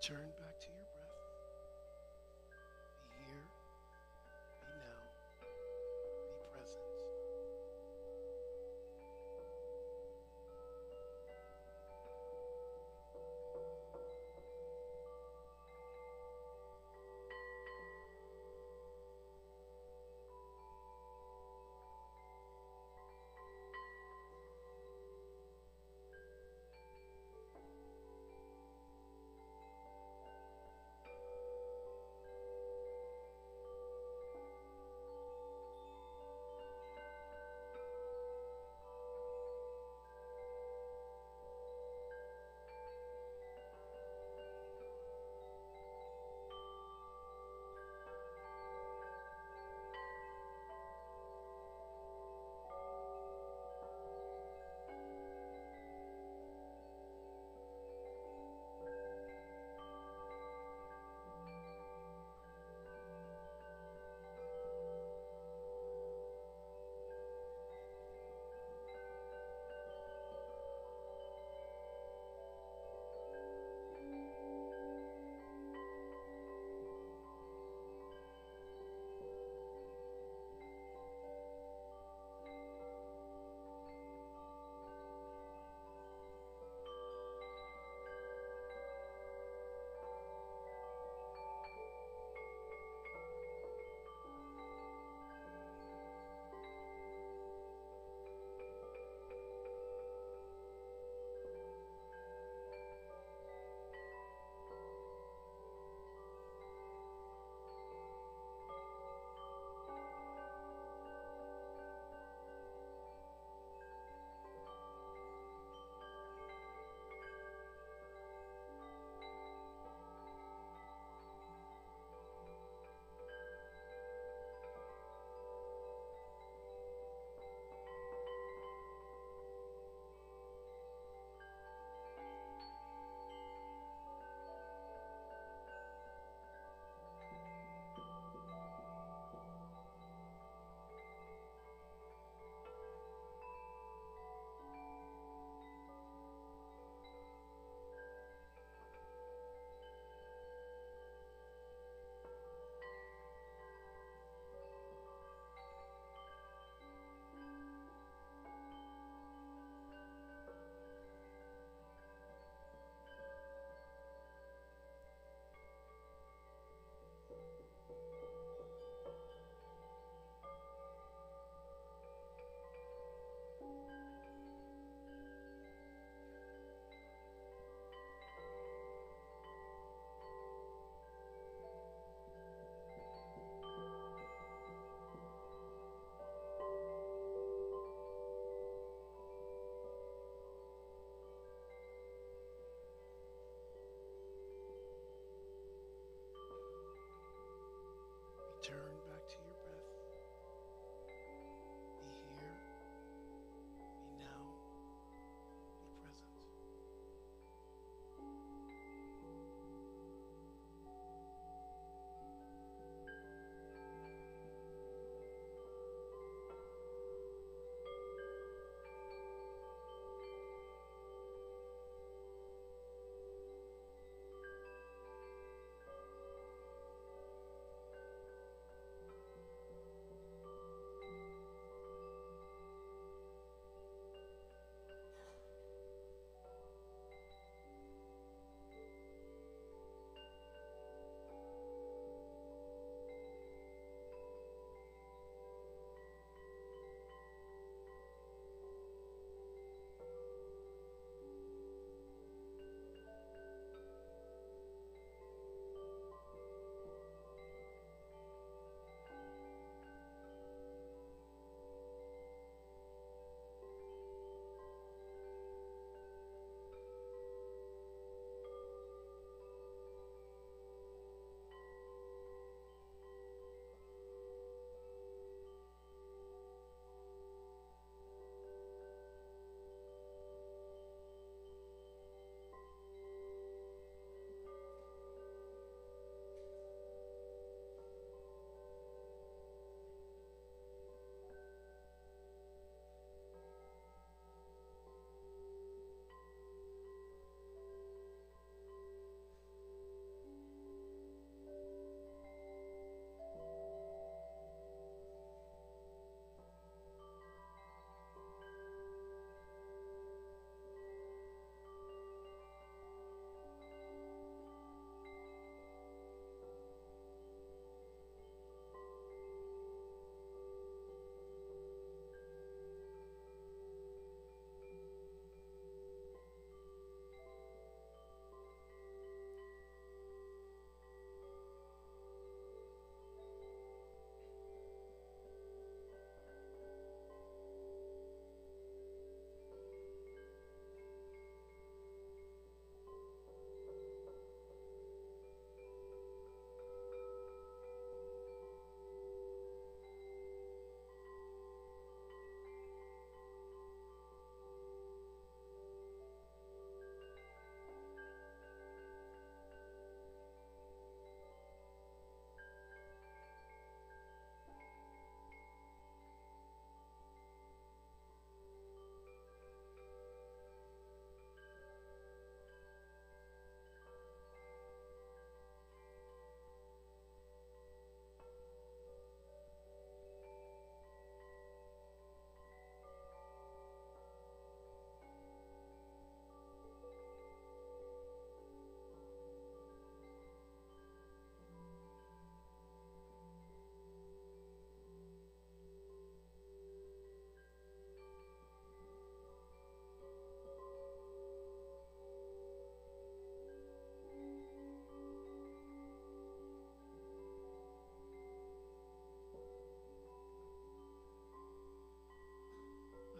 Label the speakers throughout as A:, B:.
A: Return back to your breath. Be here, be now, be present.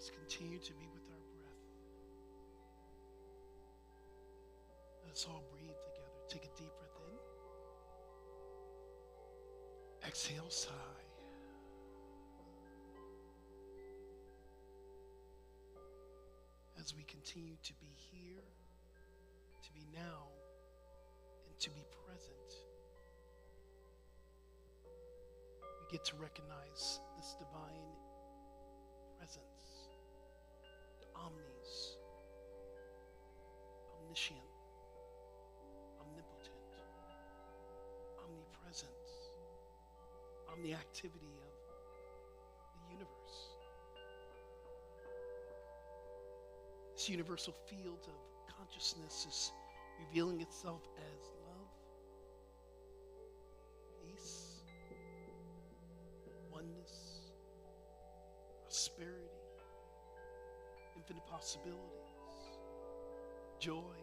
A: Let's continue to be with our breath. Let us all breathe together. Take a deep breath in. Exhale, sigh. As we continue to be here, to be now, and to be present, we get to recognize this divine presence, the omnis, omniscient, omnipotent, omnipresent, omniactivity of the universe. This universal field of consciousness is revealing itself as love, peace, oneness, prosperity, infinite possibilities, joy,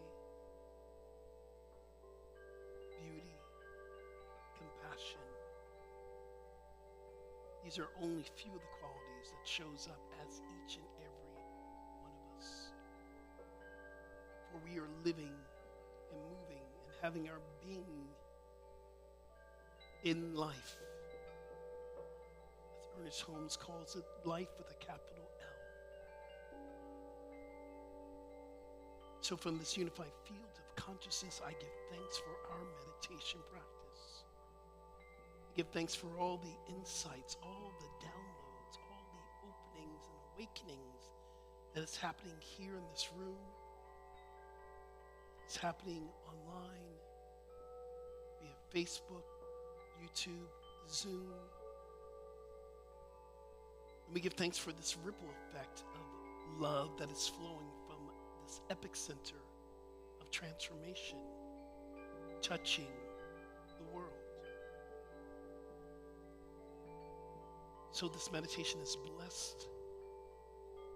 A: beauty, compassion. These are only few of the qualities that shows up as each and every one of us. For we are living and moving and having our being in life. As Ernest Holmes calls it, life with a capital L. So from this unified field of consciousness, I give thanks for our meditation practice. I give thanks for all the insights, all the downloads, all the openings and awakenings that is happening here in this room. It's happening online via Facebook, YouTube, Zoom. And we give thanks for this ripple effect of love that is flowing from this epicenter of transformation, touching the world. So this meditation is blessed.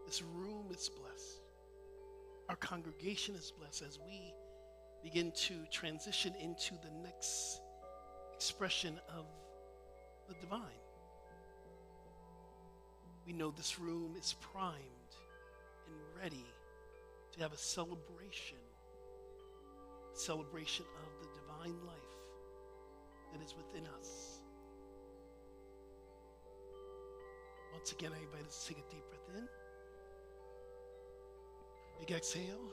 A: This room is blessed. Our congregation is blessed as we begin to transition into the next expression of the divine. We know this room is primed and ready to have a celebration of the divine life that is within us. Once again, I invite us to take a deep breath in. Big exhale.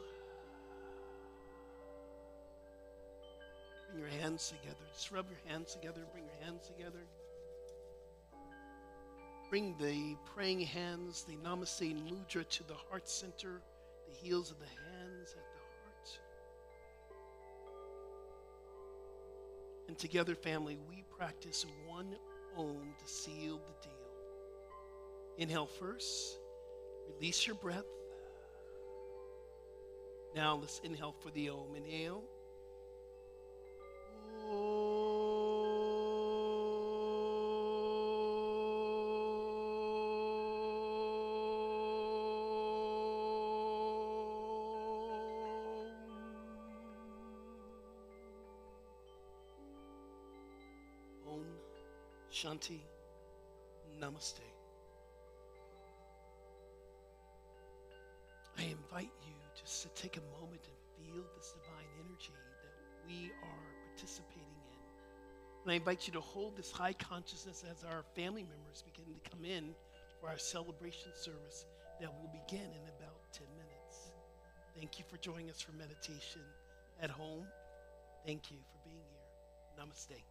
A: Bring your hands together. Just rub your hands together. Bring your hands together. Bring the praying hands, the Namaste Mudra, to the heart center, the heels of the hands at the heart. And together, family, we practice one Om to seal the deal. Inhale first. Release your breath. Now let's inhale for the Om. Inhale. Om Shanti Namaste. I invite you just to take a moment and feel this divine energy that we are participating in. And I invite you to hold this high consciousness as our family members begin to come in for our celebration service that will begin in about 10 minutes. Thank you for joining us for meditation at home. Thank you for being here. Namaste.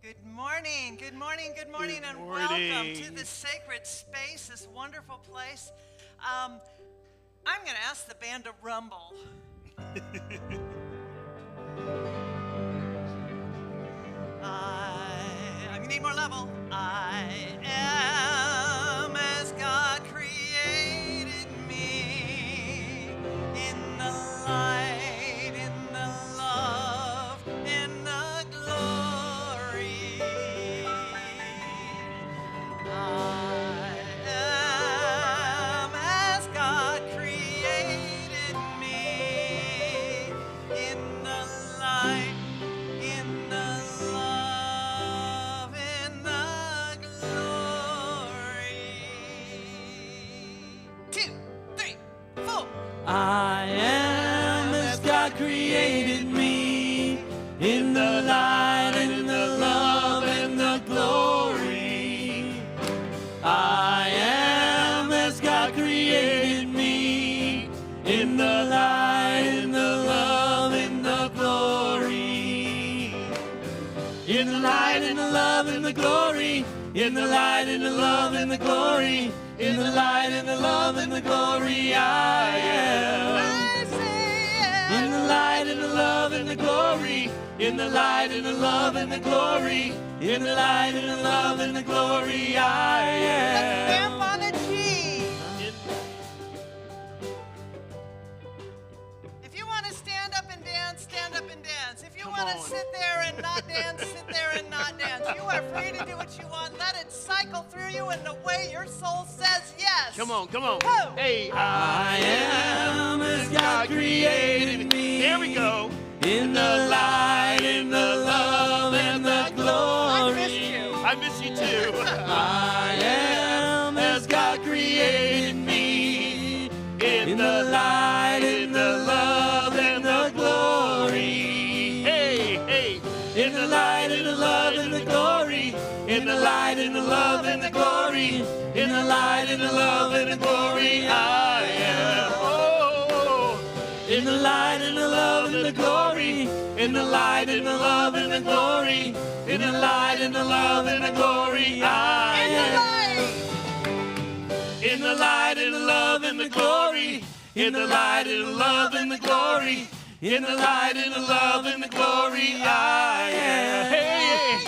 B: Good morning, good morning, good morning,
A: Good
B: and
A: morning.
B: welcome to this sacred space, this wonderful place. I'm going to ask the band to rumble. I'm going to need more level. I am as God created me in the light, in the love, in the glory. I am as God created me in the light, in the love, in the glory. 2, 3, 4.
C: I am as God created me in the light, in the love, and the glory. I am as God created me in the light, in the love, in the glory. In the light, in the love, in the glory. In the light, in the love, in the glory. In the light, in the love, in the glory, I am. In the light, in the love, in the glory. In the light, in the love, in the glory. In the light, in the love, in the glory, I am.
B: Stamp on a G. If you want to stand up and dance, stand up and dance. If you
A: Come
B: want to
A: on.
B: sit there and not dance, sit there and not dance. You are free to do what you want. Let it cycle through you in the way your soul says yes.
A: Come on, come on.
B: Woo.
A: Hey,
C: I am as God created me.
A: There we go.
C: In the light, in the love, and the glory.
B: I missed you.
A: I miss you too.
C: I am as God created me in the light, in the love, and the glory.
A: Hey, hey.
C: In the light, in the love, and the glory. In the light, in the love, and the glory. In the light, in the love, and the glory, I am.
A: Oh,
C: In the light, in the love, and the glory. In the light, in the love, and the glory. In the light, in the love, and the glory, I am. In the light, in the love, and the glory. In the light, in the love, and the glory. In the light, in the love, and the glory, I am. Hey,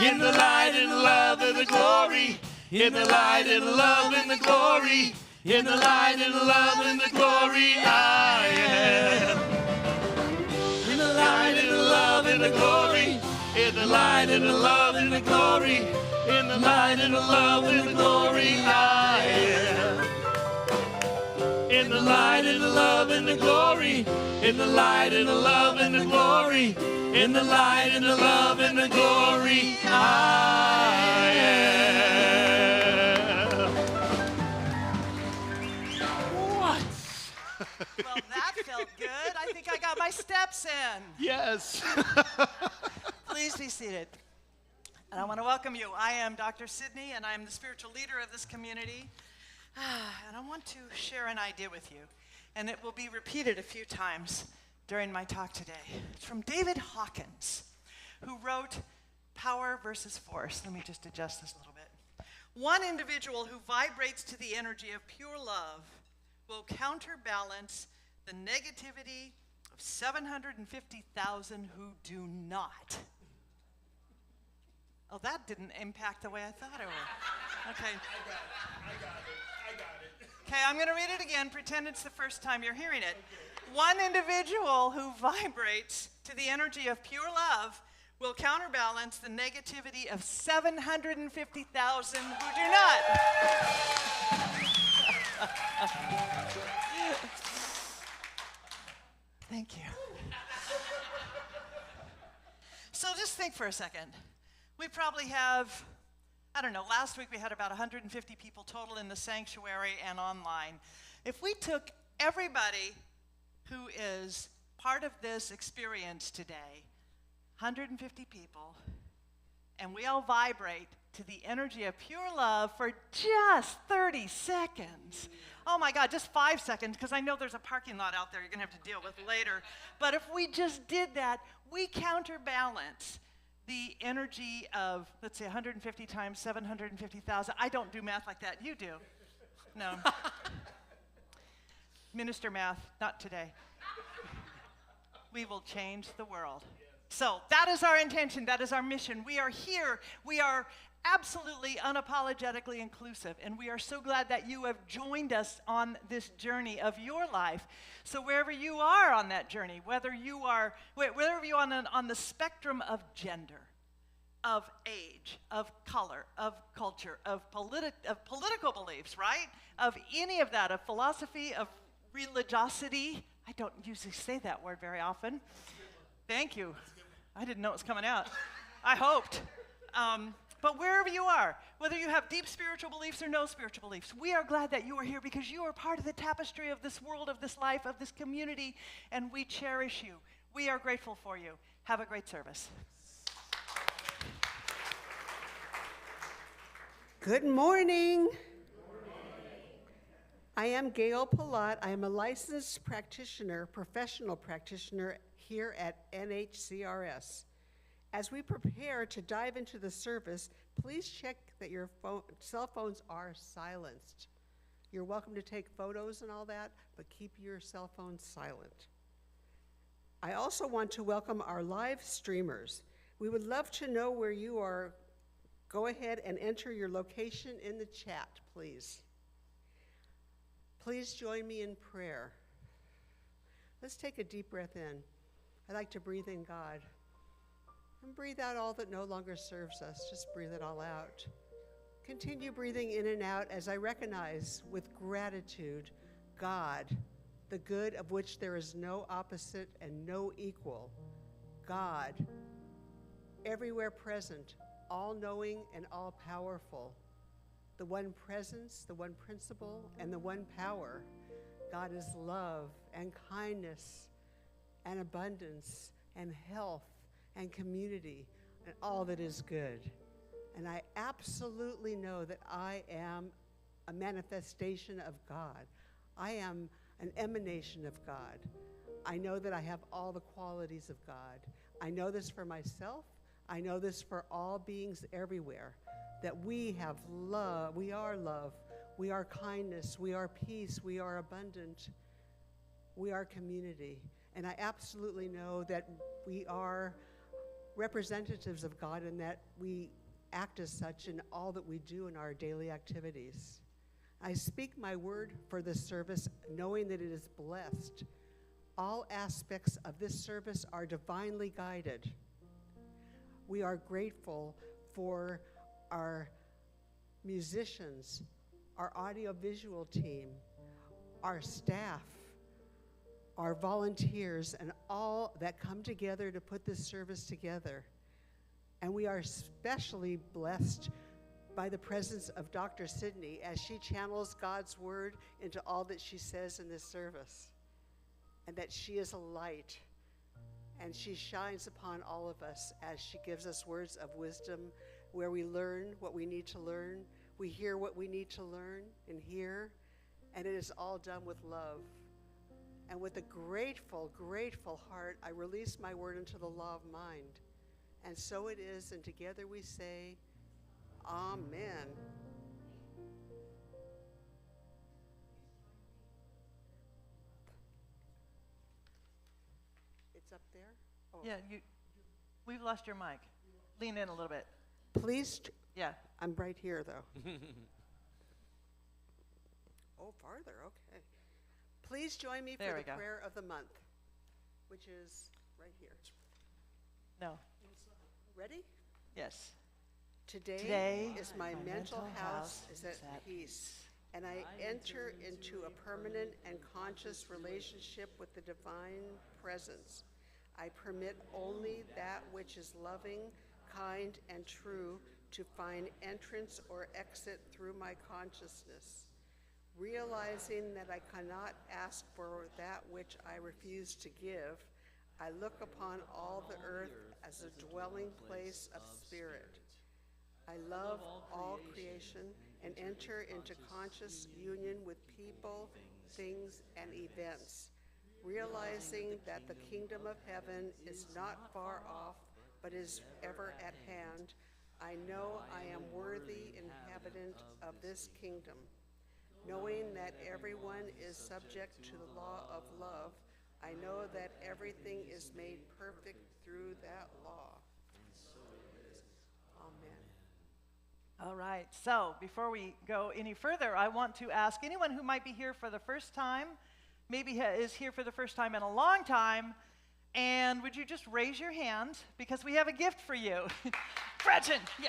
C: in the light, in the love, and the glory. In the light, in the love, and the glory. In the light, in the love, and the glory, I am. In the light, in the love, and the glory. In the light, in the love, and the glory. In the light, in the love, and the glory, I am. In the light, in the love, and the glory. In the light, in the love, and the glory. In the light, in the love, and the glory, I am.
A: what?
B: Well, that felt good. I think I got my steps in.
A: Yes.
B: Please be seated. And I want to welcome you. I am Dr. Sydney, and I'm the spiritual leader of this community. And I want to share an idea with you, and it will be repeated a few times during my talk today. It's from David Hawkins, who wrote Power versus Force. Let me just adjust this a little bit. One individual who vibrates to the energy of pure love will counterbalance the negativity of 750,000 who do not. Oh, that didn't impact the way I thought it would. Okay.
A: I got it.
B: Okay, I'm going to read it again. Pretend it's the first time you're hearing it. One individual who vibrates to the energy of pure love will counterbalance the negativity of 750,000 who do not. Thank you. So just think for a second. We probably have, I don't know, last week we had about 150 people total in the sanctuary and online. If we took everybody who is part of this experience today, 150 people, and we all vibrate to the energy of pure love for just 30 seconds. Oh my God, just 5 seconds, because I know there's a parking lot out there you're going to have to deal with later. But if we just did that, we counterbalance the energy of, let's say, 150 times 750,000. I don't do math like that. You do. No. Minister math, not today. We will change the world. So that is our intention. That is our mission. We are here. We are absolutely unapologetically inclusive, and we are so glad that you have joined us on this journey of your life. So wherever you are on that journey, wherever you are on the spectrum of gender, of age, of color, of culture, of political beliefs, right? Of any of that, of philosophy, of religiosity. I don't usually say that word very often. Thank you. I didn't know it was coming out. I hoped. But wherever you are, whether you have deep spiritual beliefs or no spiritual beliefs, we are glad that you are here because you are part of the tapestry of this world, of this life, of this community, and we cherish you. We are grateful for you. Have a great service.
D: Good morning. I am Gail Palat. I am a licensed practitioner, professional practitioner here at NHCRS. As we prepare to dive into the service, please check that your cell phones are silenced. You're welcome to take photos and all that, but keep your cell phones silent. I also want to welcome our live streamers. We would love to know where you are. Go ahead and enter your location in the chat, please. Please join me in prayer. Let's take a deep breath in. I like to breathe in God. And breathe out all that no longer serves us. Just breathe it all out. Continue breathing in and out as I recognize with gratitude God, the good of which there is no opposite and no equal. God, everywhere present, all-knowing and all-powerful. The one presence, the one principle, and the one power. God is love and kindness and abundance and health and community, and all that is good. And I absolutely know that I am a manifestation of God. I am an emanation of God. I know that I have all the qualities of God. I know this for myself. I know this for all beings everywhere, that we have love, we are kindness, we are peace, we are abundant, we are community. And I absolutely know that we are representatives of God and that we act as such in all that we do in our daily activities. I speak my word for this service knowing that it is blessed. All aspects of this service are divinely guided. We are grateful for our musicians, our audiovisual team, our staff, our volunteers, and all that come together to put this service together. And we are especially blessed by the presence of Dr. Sydney as she channels God's word into all that she says in this service. And that she is a light, and she shines upon all of us as she gives us words of wisdom where we learn what we need to learn, we hear what we need to learn and hear, and it is all done with love. And with a grateful, grateful heart, I release my word into the law of mind. And so it is, and together we say, Amen. It's up there? Oh.
B: Yeah, we've lost your mic. Lean in a little bit.
D: Please.
B: Yeah.
D: I'm right here, though. Oh, farther, okay. Please join me for the prayer of the month, which is right here.
B: No.
D: Ready?
B: Yes.
D: Today is my mental house is at peace, and I enter into a permanent and conscious relationship with the divine presence. I permit only that which is loving, kind, and true to find entrance or exit through my consciousness. Realizing that I cannot ask for that which I refuse to give, I look upon all the earth as a dwelling place of spirit. I love all creation and enter into conscious union with people, things, and events, realizing that the kingdom of heaven is not far off, but is ever at hand. I know I am worthy inhabitant of this kingdom. Knowing that everyone is subject to the law of love, I know that everything is made perfect through that law. Amen.
B: All right, so before we go any further, I want to ask anyone who might be here for the first time, maybe is here for the first time in a long time, and would you just raise your hand, because we have a gift for you. Gretchen, yeah.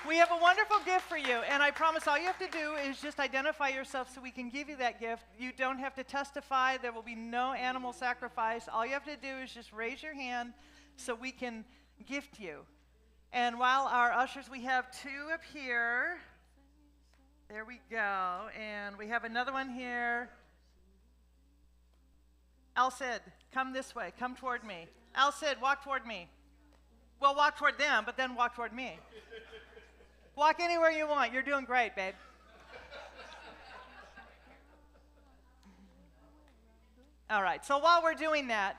B: We have a wonderful gift for you, and I promise all you have to do is just identify yourself so we can give you that gift. You don't have to testify. There will be no animal sacrifice. All you have to do is just raise your hand so we can gift you. And while our ushers, we have two up here. There we go. And we have another one here. Alcid, come this way. Come toward me. Alcid, walk toward me. Well, walk toward them, but then walk toward me. Walk anywhere you want. You're doing great, babe. All right, so while we're doing that,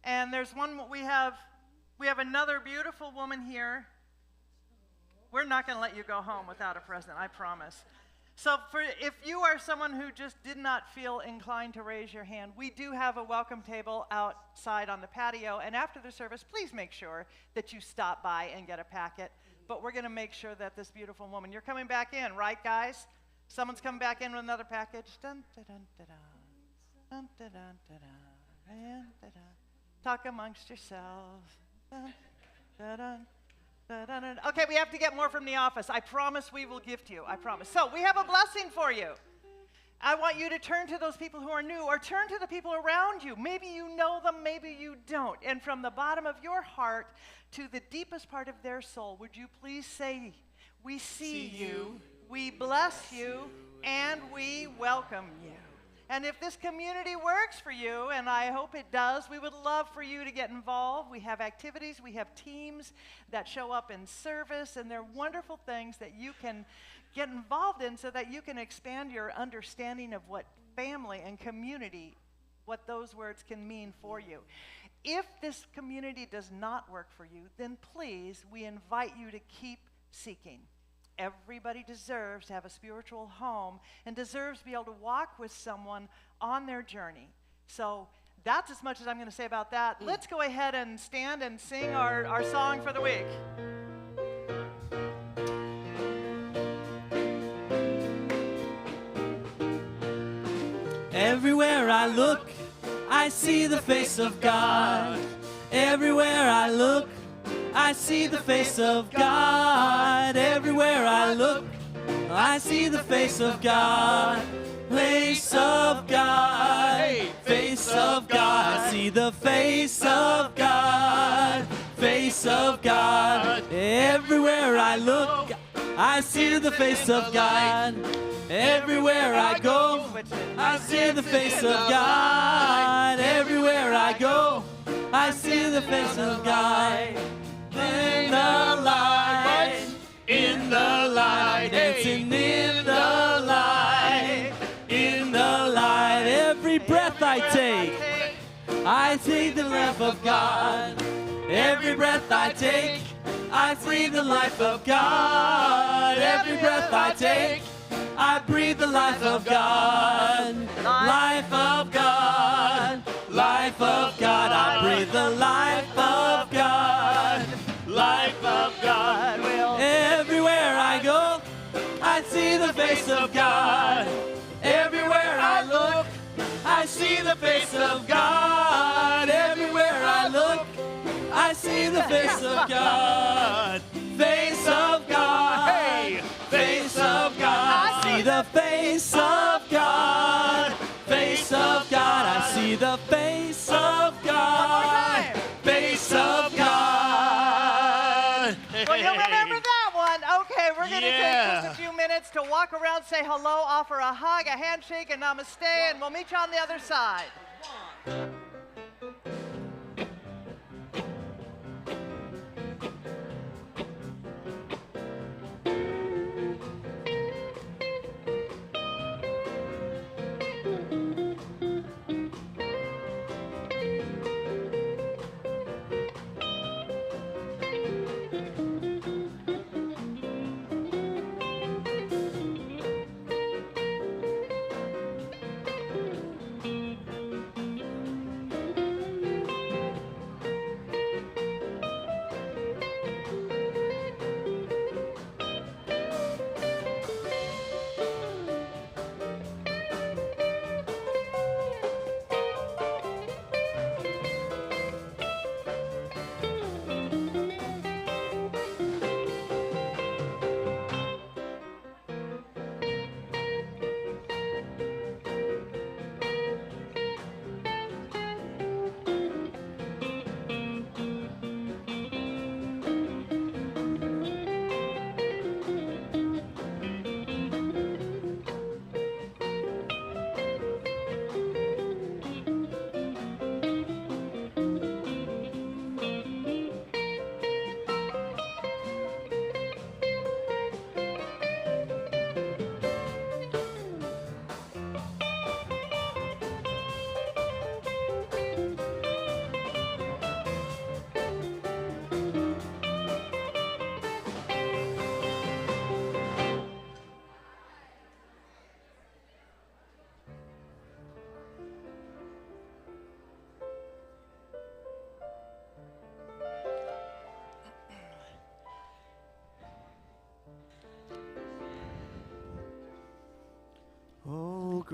B: and there's one, we have another beautiful woman here. We're not going to let you go home without a present, I promise. So if you are someone who just did not feel inclined to raise your hand, we do have a welcome table outside on the patio, and after the service, please make sure that you stop by and get a packet. But we're going to make sure that this beautiful woman, you're coming back in, right, guys? Someone's coming back in with another package. Dun, dun, dun, dun, dun, dun, dun, dun, dun, dun, dun. Talk amongst yourselves. Dun, dun, dun. Okay, we have to get more from the office. I promise we will gift you. I promise. So we have a blessing for you. I want you to turn to those people who are new, or turn to the people around you. Maybe you know them, maybe you don't. And from the bottom of your heart to the deepest part of their soul, would you please say, we see you, we bless you, and we welcome you. And if this community works for you, and I hope it does, we would love for you to get involved. We have activities, we have teams that show up in service, and they're wonderful things that you can get involved in so that you can expand your understanding of what family and community, what those words can mean for you. If this community does not work for you, then please, we invite you to keep seeking. Everybody deserves to have a spiritual home and deserves to be able to walk with someone on their journey. So that's as much as I'm going to say about that. Let's go ahead and stand and sing our song for the week.
C: Everywhere I look, I see the face of God. Everywhere I look, I see the face of God. Everywhere I look, I see the face of God. Face of God. Hey, face of God. I see the face of God. Face of God. Everywhere I look, I see the face of God. Everywhere I go, I see the face of God. Everywhere I go, I see the face of God. In the light, in the light, dancing in the light, in the light. Every breath I take the life of God. Every breath I take, I breathe the life of God. Every breath I take, I breathe the life of God. Life of God. Life of God. I breathe the life of God. Life of God. Everywhere I go, I see the face of God. Everywhere I look, I see the face of God. Everywhere I look, I see the face of God. Face of God. Hey, face of God. I see the face of God. Face of God. I see the face of God. Face of God.
B: Well, you'll remember that one. Okay, we're going to take just a few minutes to walk around, say hello, offer a hug, a handshake, and namaste, and we'll meet you on the other side.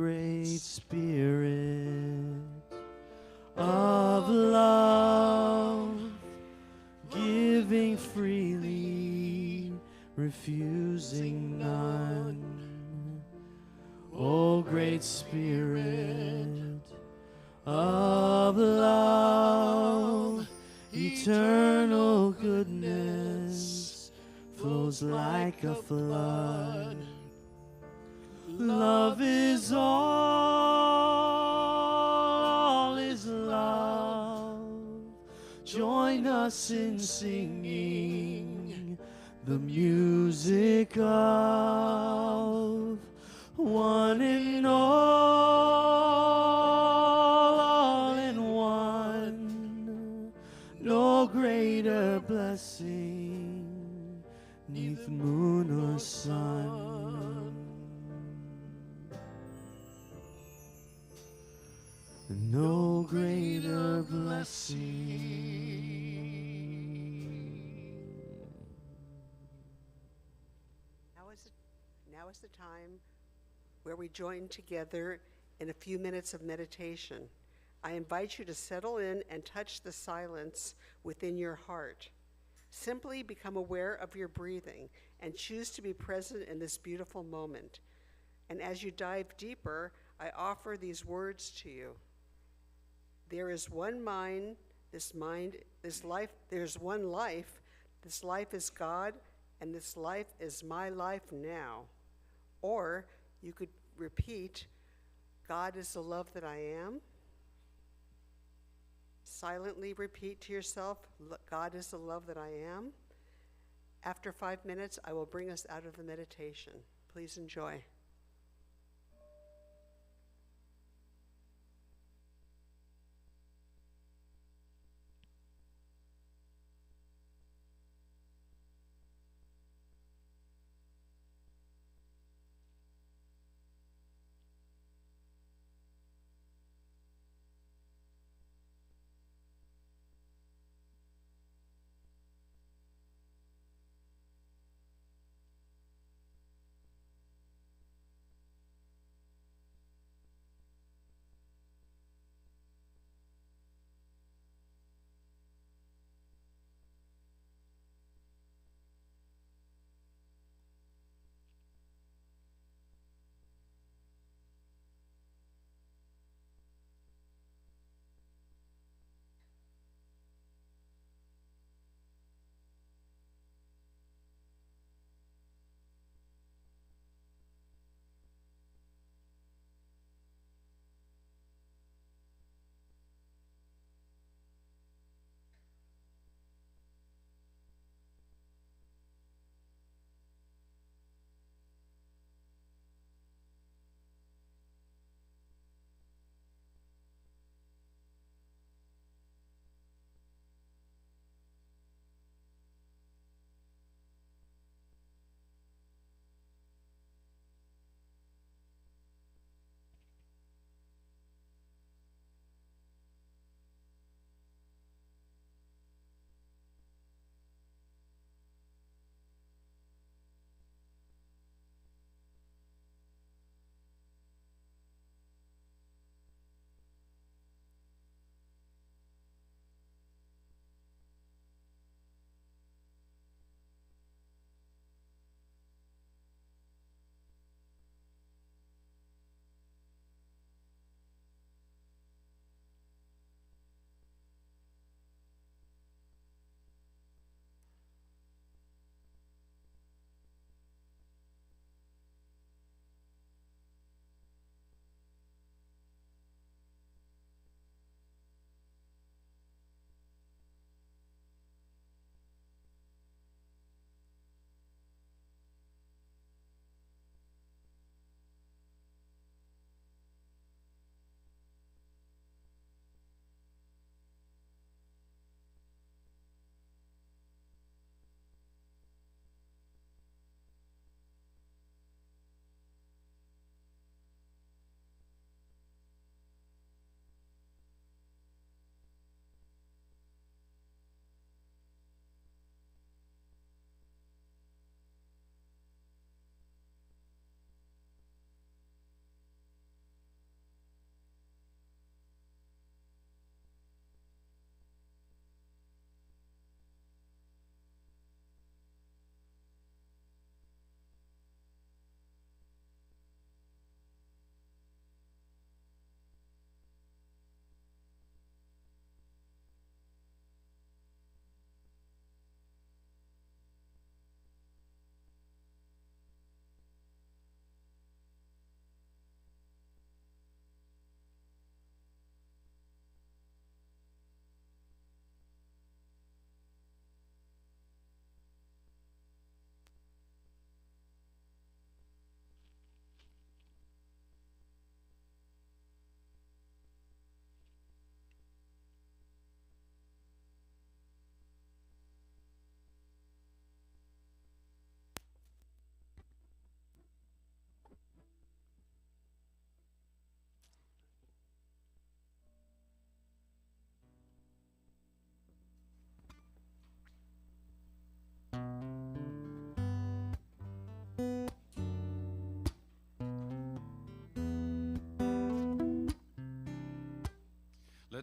C: great Spirit of love, giving freely, refusing none. O great Spirit of love, eternal goodness flows like a flood. Love is all is love. Join us in singing the music of one and all in one. No greater blessing neath moon or sun. No greater blessing.
D: Now is the time where we join together in a few minutes of meditation. I invite you to settle in and touch the silence within your heart. Simply become aware of your breathing and choose to be present in this beautiful moment. And as you dive deeper, I offer these words to you. There is one mind, there's one life, this life is God, and this life is my life now. Or you could repeat, God is the love that I am. Silently repeat to yourself, God is the love that I am. After 5 minutes, I will bring us out of the meditation. Please enjoy.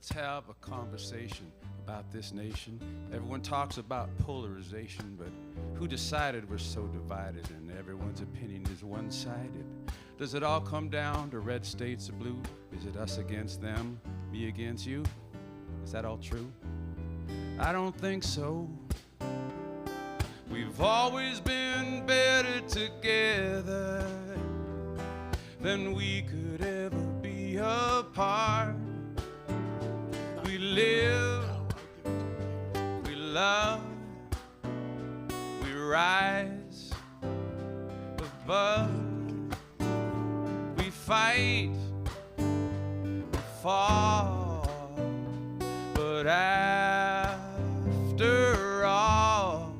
E: Let's have a conversation about this nation. Everyone talks about polarization, but who decided we're so divided and everyone's opinion is one-sided? Does it all come down to red states or blue? Is it us against them, me against you? Is that all true? I don't think so. We've always been better together than we could ever be apart. We live, we love, we rise above, we fight, we fall, but after all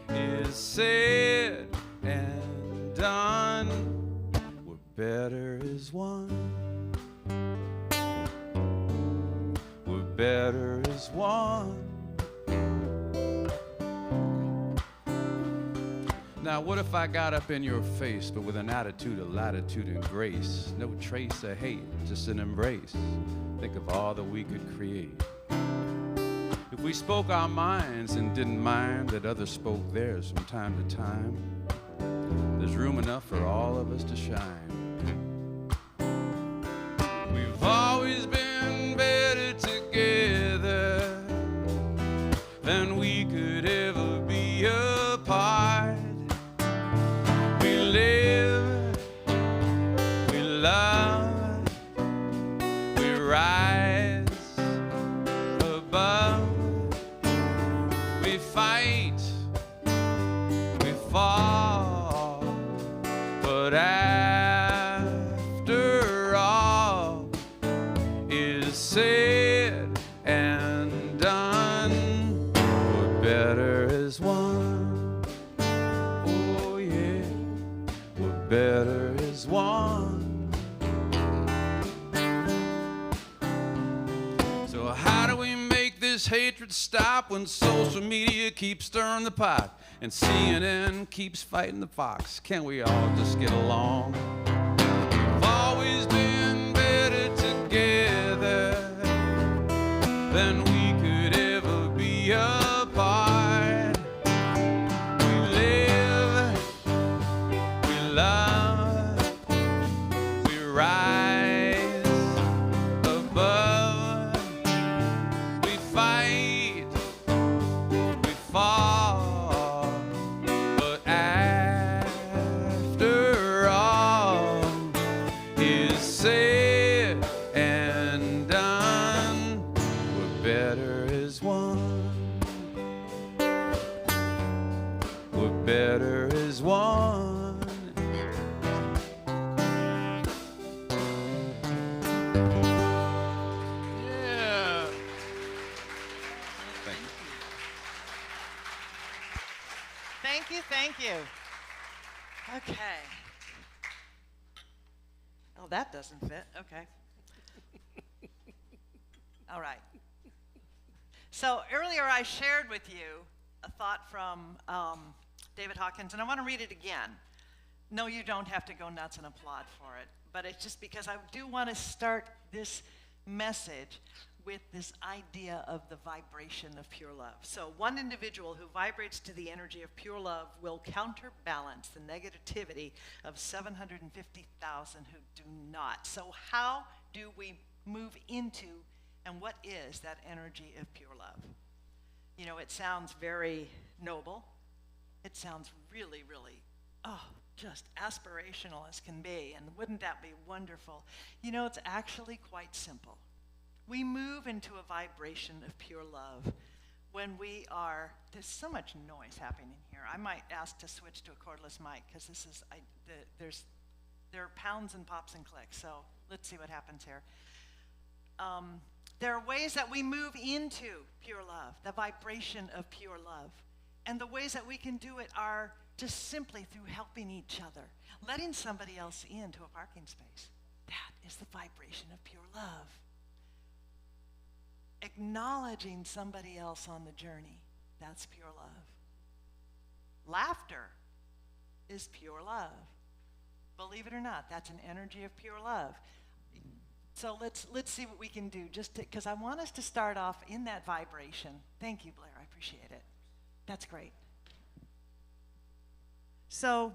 E: is said and done, we're better as one. We're better as one. Now, what if I got up in your face, but with an attitude of latitude and grace? No trace of hate, just an embrace. Think of all that we could create. If we spoke our minds and didn't mind that others spoke theirs from time to time, there's room enough for all of us to shine. We've always been better together than we could ever be apart. We live, we love, we rise above, we fight, we fall, but after all is said and done, we're better as one. Oh yeah, we're better as one. So how do we make this hatred stop when social media keeps stirring the pot and CNN keeps fighting the fox? Can't we all just get along? We've always been better together than we could ever be apart. We live, we love, we rise above, we fight, we fall, but after all is said and done, we're better as one. We're better as one.
A: Yeah.
E: Thank you.
B: Thank you, thank you. Okay. Oh, that doesn't fit. Okay. All right. So earlier I shared with you a thought from David Hawkins, and I want to read it again. No, you don't have to go nuts and applaud for it, but it's just because I do want to start this message with this idea of the vibration of pure love. So one individual who vibrates to the energy of pure love will counterbalance the negativity of 750,000 who do not. So how do we move into, and what is that energy of pure love? You know, it sounds very noble. It sounds really, really, just aspirational as can be, and wouldn't that be wonderful? You know, it's actually quite simple. We move into a vibration of pure love when we are, there's so much noise happening here. I might ask to switch to a cordless mic because this is, there are pounds and pops and clicks, so let's see what happens here. There are ways that we move into pure love, the vibration of pure love. And the ways that we can do it are just simply through helping each other, letting somebody else into a parking space. That is the vibration of pure love. Acknowledging somebody else on the journey, that's pure love. Laughter is pure love. Believe it or not, that's an energy of pure love. So let's see what we can do, just because I want us to start off in that vibration. Thank you, Blair. I appreciate it. That's great. So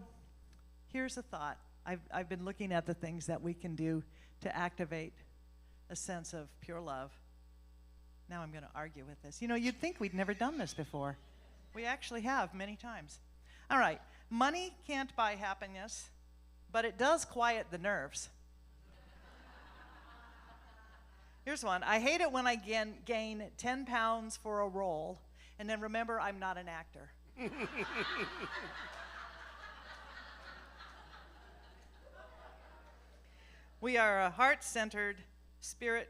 B: here's a thought. I've been looking at the things that we can do to activate a sense of pure love. Now I'm going to argue with this. You know, you'd think we'd never done this before. We actually have many times. All right. Money can't buy happiness, but it does quiet the nerves. Here's one. I hate it when I gain 10 pounds for a role, and then remember I'm not an actor. We are a heart-centered, spirit,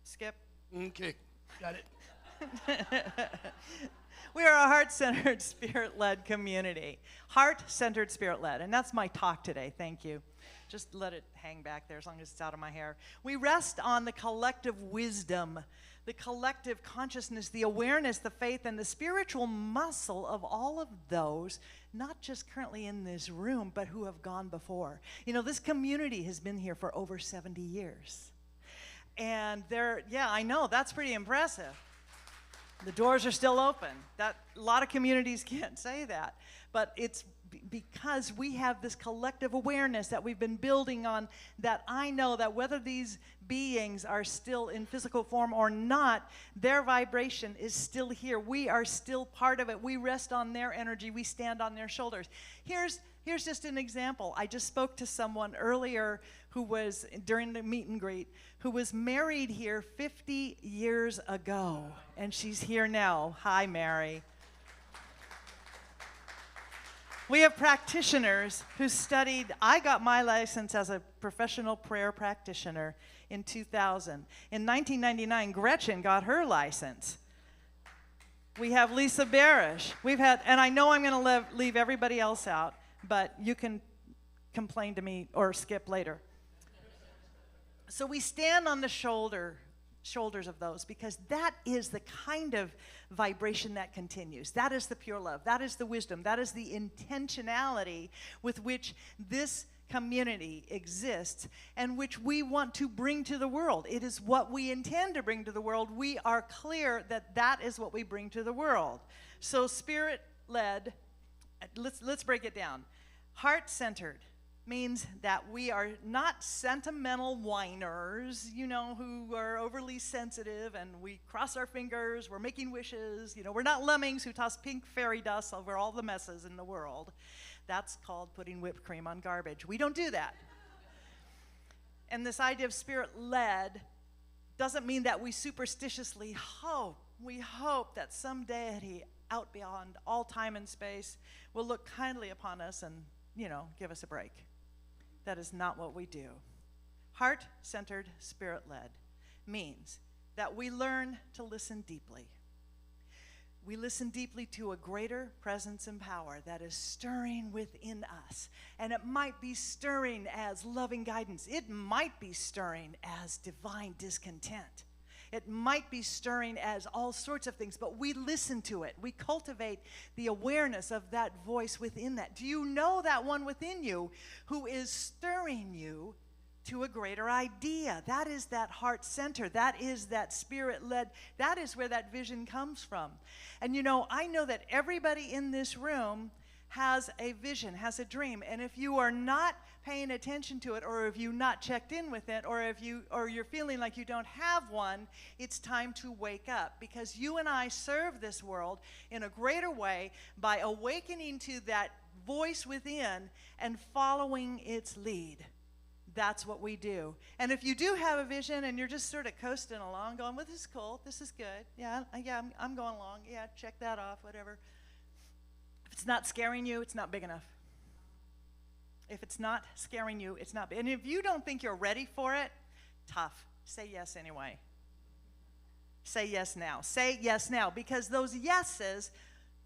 B: Skip.
A: Okay, got it.
B: We are a heart-centered, spirit-led community. Heart-centered, spirit-led. And that's my talk today. Thank you. Just let it hang back there as long as it's out of my hair. We rest on the collective wisdom, the collective consciousness, the awareness, the faith, and the spiritual muscle of all of those, not just currently in this room, but who have gone before. You know, this community has been here for over 70 years. And yeah, I know, that's pretty impressive. The doors are still open. A lot of communities can't say that. But it's because we have this collective awareness that we've been building on, that I know that whether these beings are still in physical form or not, their vibration is still here. We are still part of it. We rest on their energy. We stand on their shoulders. Here's just an example. I just spoke to someone earlier who was, during the meet and greet, who was married here 50 years ago, and she's here now. Hi, Mary. We have practitioners who studied. I got my license as a professional prayer practitioner in 2000. In 1999, Gretchen got her license. We have Lisa Barish. And I know I'm going to leave everybody else out, but you can complain to me or skip later. So we stand on the shoulders of those, because that is the kind of vibration that continues. That is the pure love. That is the wisdom. That is the intentionality with which this community exists and which we want to bring to the world. It is what we intend to bring to the world. We are clear that that is what we bring to the world. So spirit-led, let's break it down. Heart-centered means that we are not sentimental whiners, you know, who are overly sensitive and we cross our fingers, we're making wishes. You know, we're not lemmings who toss pink fairy dust over all the messes in the world. That's called putting whipped cream on garbage. We don't do that. And this idea of spirit-led doesn't mean that we superstitiously hope. We hope that some deity out beyond all time and space will look kindly upon us and, you know, give us a break. That is not what we do. Heart-centered, spirit-led means that we learn to listen deeply. We listen deeply to a greater presence and power that is stirring within us. And it might be stirring as loving guidance. It might be stirring as divine discontent. It might be stirring as all sorts of things, but we listen to it. We cultivate the awareness of that voice within that. Do you know that one within you who is stirring you to a greater idea? That is that heart center. That is that spirit-led. That is where that vision comes from. And you know, I know that everybody in this room has a vision, has a dream. And if you are not paying attention to it, or if you've not checked in with it, or you're feeling like you don't have one, it's time to wake up, because you and I serve this world in a greater way by awakening to that voice within and following its lead. That's what we do. And if you do have a vision and you're just sort of coasting along, going, well, this is cool, this is good, yeah, I'm going along, yeah, check that off, whatever. If it's not scaring you, it's not big enough. If it's not scaring you, it's not big. And if you don't think you're ready for it, tough. Say yes anyway. Say yes now. Say yes now, because those yeses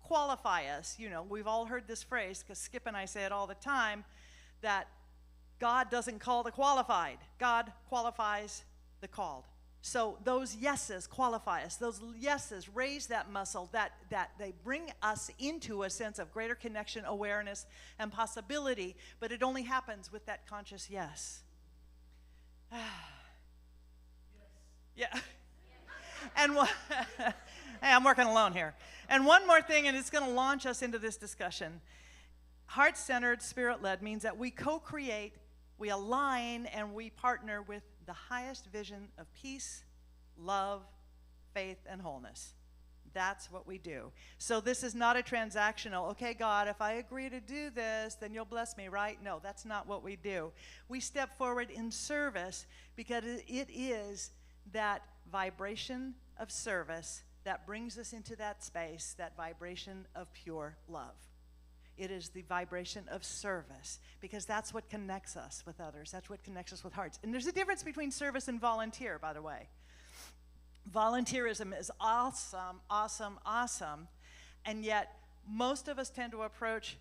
B: qualify us. You know, we've all heard this phrase, because Skip and I say it all the time, that God doesn't call the qualified. God qualifies the called. So those yeses qualify us. Those yeses raise that muscle, that they bring us into a sense of greater connection, awareness, and possibility, but it only happens with that conscious yes. Yeah. And hey, I'm working alone here. And one more thing, and it's going to launch us into this discussion. Heart-centered, spirit-led means that we co-create, we align, and we partner with the highest vision of peace, love, faith, and wholeness. That's what we do. So this is not a transactional, okay, God, if I agree to do this, then you'll bless me, right? No, that's not what we do. We step forward in service because it is that vibration of service that brings us into that space, that vibration of pure love. It is the vibration of service because that's what connects us with others. That's what connects us with hearts. And there's a difference between service and volunteer, by the way. Volunteerism is awesome, awesome, awesome, and yet most of us tend to approach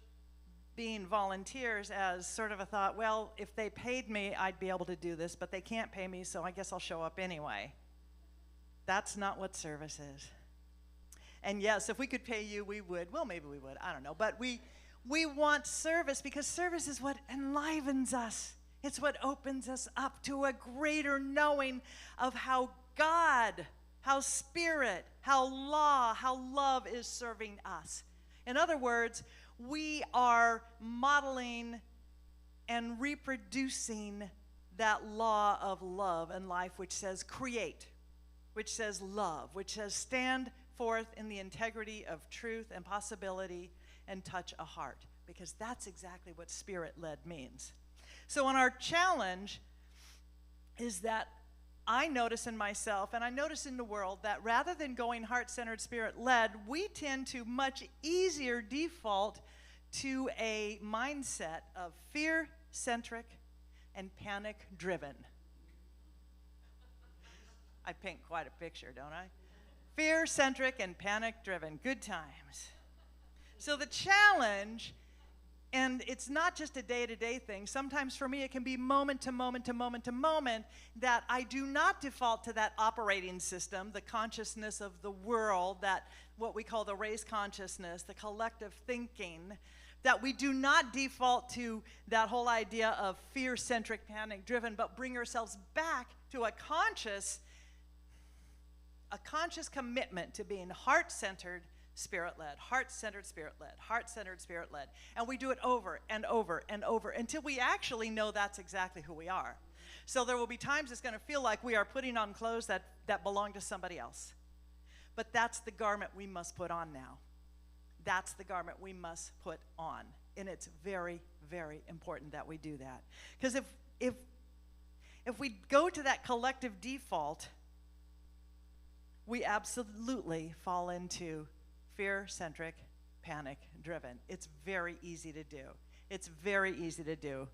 B: being volunteers as sort of a thought, well, if they paid me, I'd be able to do this, but they can't pay me, so I guess I'll show up anyway. That's not what service is. And yes, if we could pay you, we would. Well, maybe we would. I don't know. But we want service because service is what enlivens us. It's what opens us up to a greater knowing of how God, how Spirit, how law, how love is serving us. In other words, we are modeling and reproducing that law of love and life which says create, which says love, which says stand forth in the integrity of truth and possibility and touch a heart, because that's exactly what Spirit-led means. So on our challenge is that I notice in myself, and I notice in the world, that rather than going heart-centered, spirit-led, we tend to much easier default to a mindset of fear-centric and panic-driven. I paint quite a picture, don't I? Fear-centric and panic-driven. Good times. So the challenge, and it's not just a day-to-day thing. Sometimes for me it can be moment to moment to moment to moment that I do not default to that operating system, the consciousness of the world, that what we call the race consciousness, the collective thinking, that we do not default to that whole idea of fear-centric, panic-driven, but bring ourselves back to a conscious commitment to being heart-centered, spirit-led, heart-centered, spirit-led, heart-centered, spirit-led. And we do it over and over and over until we actually know that's exactly who we are. So there will be times it's going to feel like we are putting on clothes that belong to somebody else. But that's the garment we must put on now. That's the garment we must put on. And it's very, very important that we do that. Because if we go to that collective default, we absolutely fall into fear-centric, panic-driven. It's very easy to do. It's very easy to do.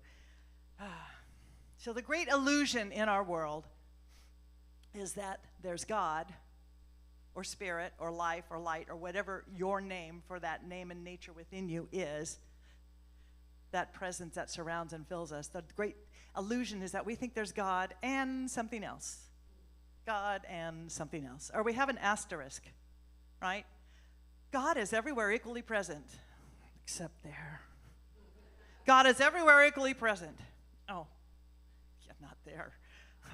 B: So the great illusion in our world is that there's God, or spirit, or life, or light, or whatever your name for that name and nature within you is, that presence that surrounds and fills us. The great illusion is that we think there's God and something else. God and something else. Or we have an asterisk, right? God is everywhere equally present, except there. God is everywhere equally present. Oh, yeah, not there.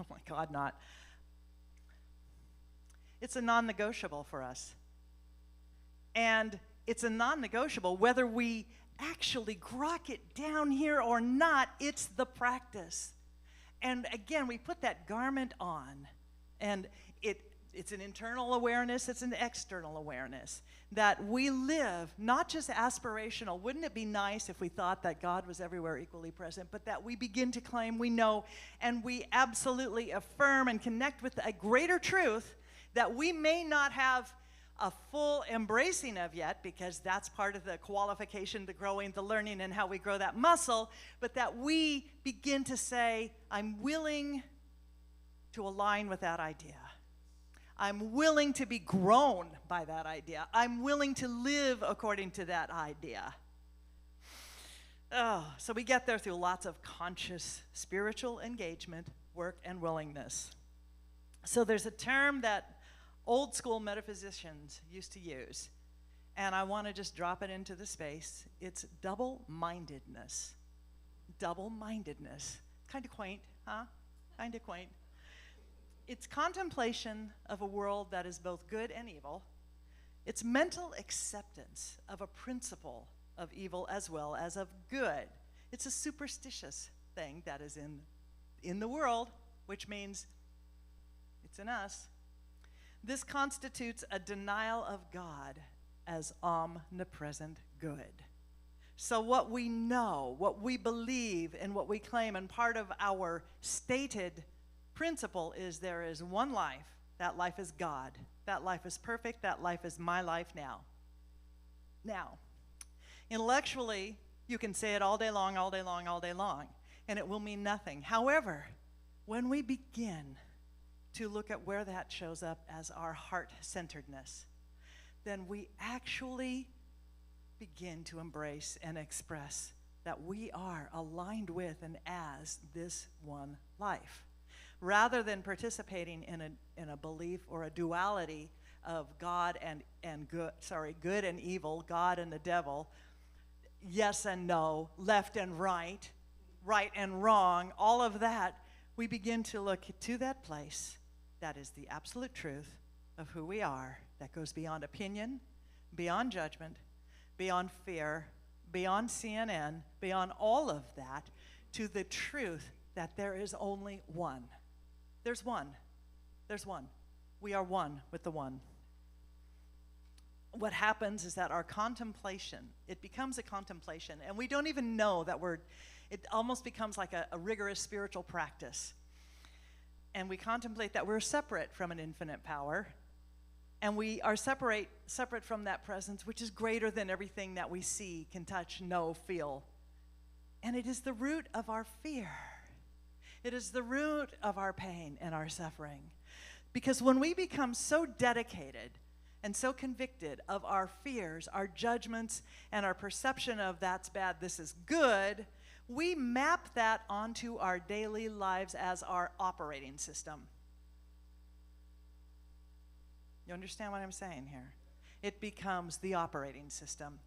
B: Oh my God, not. It's a non-negotiable for us. And it's a non-negotiable whether we actually grok it down here or not. It's the practice. And again, we put that garment on. And it's an internal awareness, it's an external awareness, that we live not just aspirational. Wouldn't it be nice if we thought that God was everywhere equally present, but that we begin to claim we know and we absolutely affirm and connect with a greater truth that we may not have a full embracing of yet, because that's part of the qualification, the growing, the learning, and how we grow that muscle, but that we begin to say, I'm willing to align with that idea. I'm willing to be grown by that idea. I'm willing to live according to that idea. Oh, so we get there through lots of conscious spiritual engagement, work, and willingness. So there's a term that old school metaphysicians used to use, and I want to just drop it into the space. It's double-mindedness. Double-mindedness. Kind of quaint, huh? kind of quaint. It's contemplation of a world that is both good and evil. It's mental acceptance of a principle of evil as well as of good. It's a superstitious thing that is in the world, which means it's in us. This constitutes a denial of God as omnipresent good. So what we know, what we believe, and what we claim, and part of our stated principle is there is one life. That life is God. That life is perfect. That life is my life now. Now, intellectually, you can say it all day long, all day long, all day long, and it will mean nothing. However, when we begin to look at where that shows up as our heart-centeredness, then we actually begin to embrace and express that we are aligned with and as this one life. Rather than participating in a belief or a duality of God and good and evil, God and the devil, yes and no, left and right and wrong, all of that, we begin to look to that place that is the absolute truth of who we are, that goes beyond opinion, beyond judgment, beyond fear, beyond CNN, beyond all of that, to the truth that there is only one. There's one. There's one. We are one with the one. What happens is that our contemplation, it becomes a contemplation, and we don't even know that it almost becomes like a rigorous spiritual practice. And we contemplate that we're separate from an infinite power, and we are separate from that presence, which is greater than everything that we see, can touch, know, feel. And it is the root of our fear. It is the root of our pain and our suffering. Because when we become so dedicated and so convicted of our fears, our judgments, and our perception of that's bad, this is good, we map that onto our daily lives as our operating system. You understand what I'm saying here? It becomes the operating system.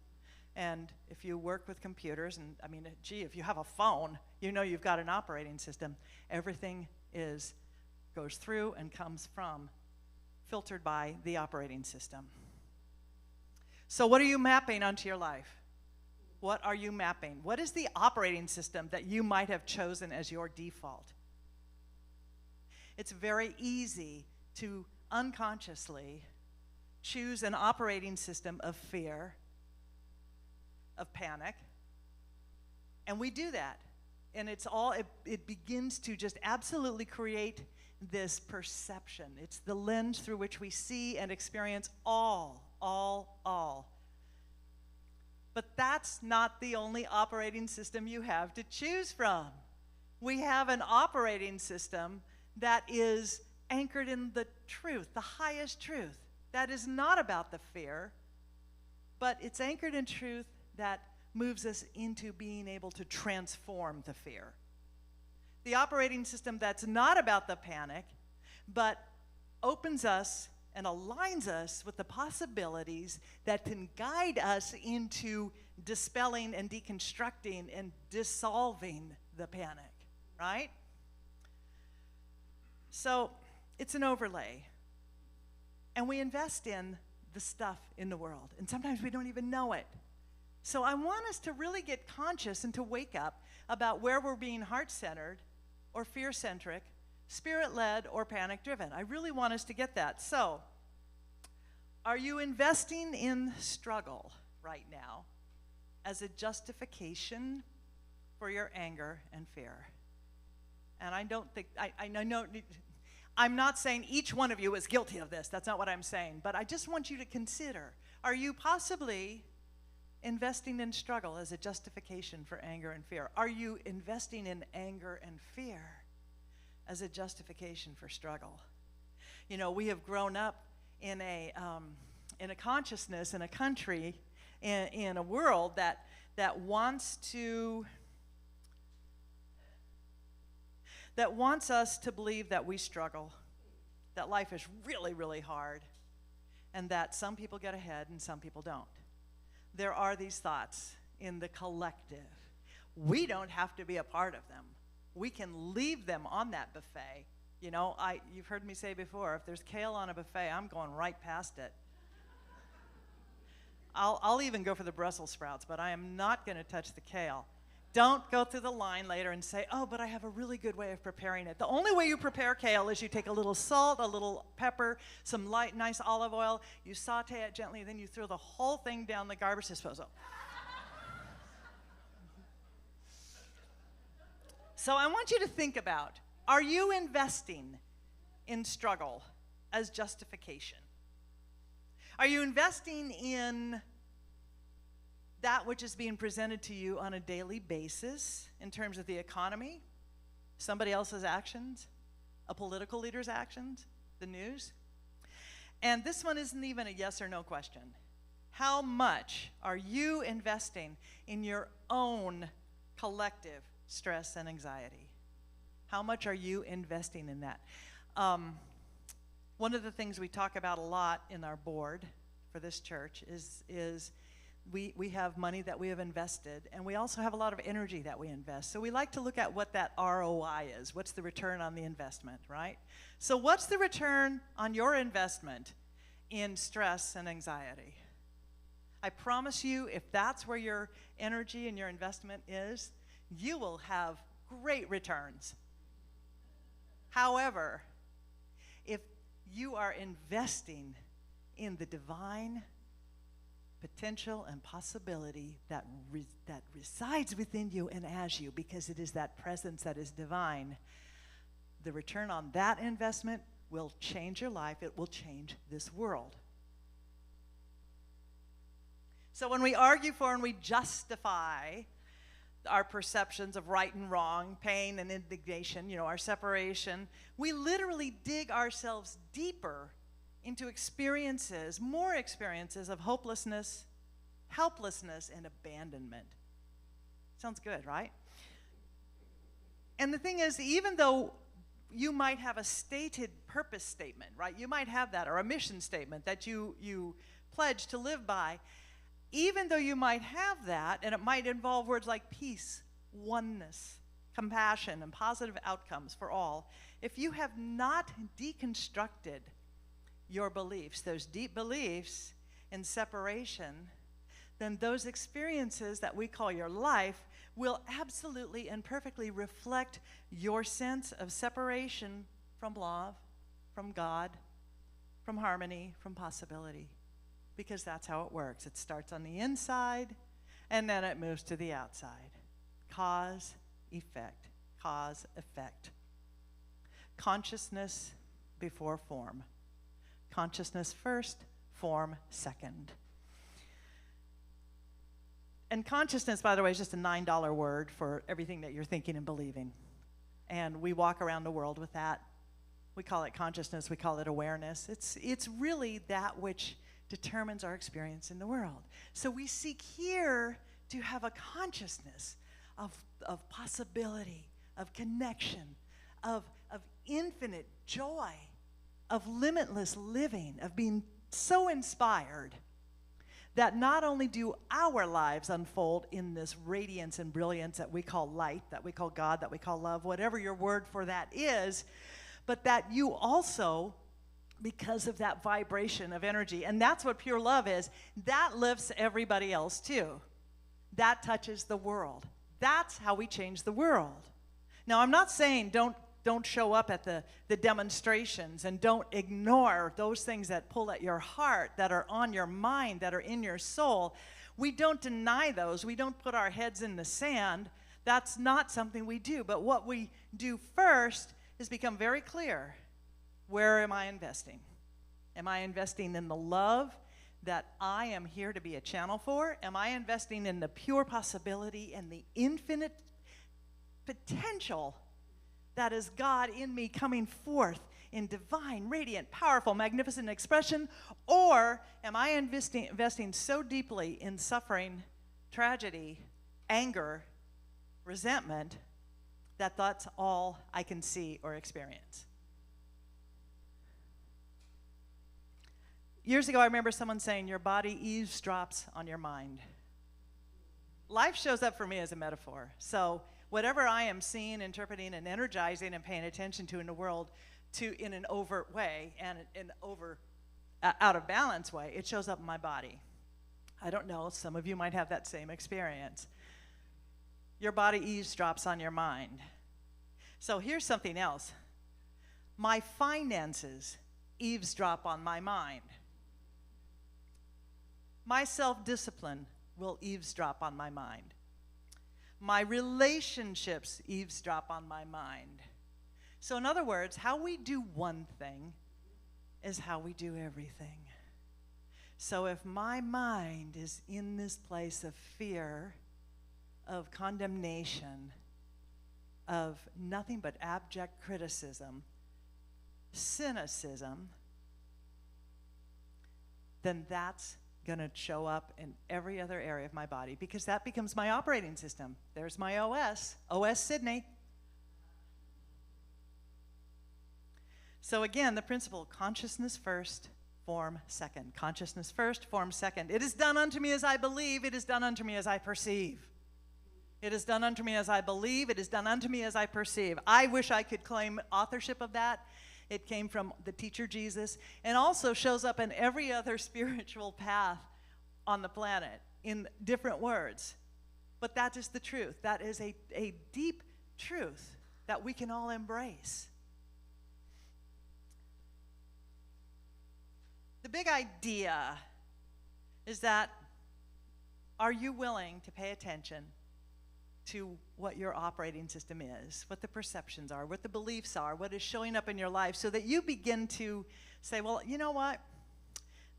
B: And if you work with computers, and I mean, gee, if you have a phone, you know you've got an operating system. Everything goes through and comes from, filtered by the operating system. So what are you mapping onto your life? What are you mapping? What is the operating system that you might have chosen as your default? It's very easy to unconsciously choose an operating system of fear, of panic, and we do that. And it begins to just absolutely create this perception. It's the lens through which we see and experience all. But that's not the only operating system you have to choose from. We have an operating system that is anchored in the truth, the highest truth. That is not about the fear, but it's anchored in truth that moves us into being able to transform the fear. The operating system that's not about the panic, but opens us and aligns us with the possibilities that can guide us into dispelling and deconstructing and dissolving the panic, right? So it's an overlay. And we invest in the stuff in the world, and sometimes we don't even know it. So I want us to really get conscious and to wake up about where we're being heart-centered or fear-centric, spirit-led or panic-driven. I really want us to get that. So, are you investing in struggle right now as a justification for your anger and fear? And I don't think, I know, I'm not saying each one of you is guilty of this. That's not what I'm saying. But I just want you to consider, are you possibly investing in struggle as a justification for anger and fear? Are you investing in anger and fear as a justification for struggle? You know, we have grown up in a consciousness, in a country, in a world that wants us to believe that we struggle, that life is really, really hard, and that some people get ahead and some people don't. There are these thoughts in the collective. We don't have to be a part of them. we can leave them on that buffet. You know, you've heard me say before, if there's kale on a buffet, I'm going right past it. I'll even go for the Brussels sprouts, but I am not going to touch the kale. Don't go through the line later and say, oh, but I have a really good way of preparing it. The only way you prepare kale is you take a little salt, a little pepper, some light, nice olive oil, you saute it gently, then you throw the whole thing down the garbage disposal. So I want you to think about, are you investing in struggle as justification? Are you investing in that which is being presented to you on a daily basis in terms of the economy, somebody else's actions, a political leader's actions, the news? And this one isn't even a yes or no question. How much are you investing in your own collective stress and anxiety? How much are you investing in that? One of the things we talk about a lot in our board for this church is we have money that we have invested, and we also have a lot of energy that we invest. So we like to look at what that ROI is. What's the return on the investment, right? So what's the return on your investment in stress and anxiety? I promise you, if that's where your energy and your investment is, you will have great returns. However, if you are investing in the divine potential and possibility that resides within you and as you, because it is that presence that is divine, the return on that investment will change your life. It will change this world. So when we argue for and we justify our perceptions of right and wrong, pain and indignation, you know, our separation, we literally dig ourselves deeper into experiences, more experiences of hopelessness, helplessness, and abandonment. Sounds good, right? And the thing is, even though you might have a stated purpose statement, right? You might have that, or a mission statement that you pledge to live by. Even though you might have that, and it might involve words like peace, oneness, compassion, and positive outcomes for all, if you have not deconstructed your beliefs, those deep beliefs in separation, then those experiences that we call your life will absolutely and perfectly reflect your sense of separation from love, from God, from harmony, from possibility. Because that's how it works. It starts on the inside, and then it moves to the outside. Cause, effect. Cause, effect. Consciousness before form. Consciousness first, form second. And consciousness, by the way, is just a $9 word for everything that you're thinking and believing. And we walk around the world with that. We call it consciousness. We call it awareness. It's really that which determines our experience in the world. So we seek here to have a consciousness of possibility, of connection, of infinite joy, of limitless living, of being so inspired that not only do our lives unfold in this radiance and brilliance that we call light, that we call God, that we call love, whatever your word for that is, but that you also, because of that vibration of energy, and that's what pure love is, that lifts everybody else too. That touches the world. That's how we change the world. Now, I'm not saying don't show up at the demonstrations, and don't ignore those things that pull at your heart, that are on your mind, that are in your soul. We don't deny those. We don't put our heads in the sand. That's not something we do. But what we do first is become very clear. Where am I investing? Am I investing in the love that I am here to be a channel for? Am I investing in the pure possibility and the infinite potential that is God in me coming forth in divine, radiant, powerful, magnificent expression? Or am I investing so deeply in suffering, tragedy, anger, resentment, that that's all I can see or experience? Years ago, I remember someone saying, your body eavesdrops on your mind. Life shows up for me as a metaphor. So whatever I am seeing, interpreting, and energizing and paying attention to in the world in an overt way and out of balance way, it shows up in my body. I don't know, some of you might have that same experience. Your body eavesdrops on your mind. So here's something else. My finances eavesdrop on my mind. My self-discipline will eavesdrop on my mind. My relationships eavesdrop on my mind. So in other words, how we do one thing is how we do everything. So if my mind is in this place of fear, of condemnation, of nothing but abject criticism, cynicism, then that's going to show up in every other area of my body, because that becomes my operating system. There's my OS Sydney. So again, the principle, consciousness first, form second. Consciousness first, form second. It is done unto me as I believe, it is done unto me as I perceive. It is done unto me as I believe, it is done unto me as I perceive. I wish I could claim authorship of that. It came from the teacher Jesus, and also shows up in every other spiritual path on the planet in different words. But that is the truth. That is a deep truth that we can all embrace. The big idea is that, are you willing to pay attention to what your operating system is, what the perceptions are, what the beliefs are, what is showing up in your life, so that you begin to say, well, you know what?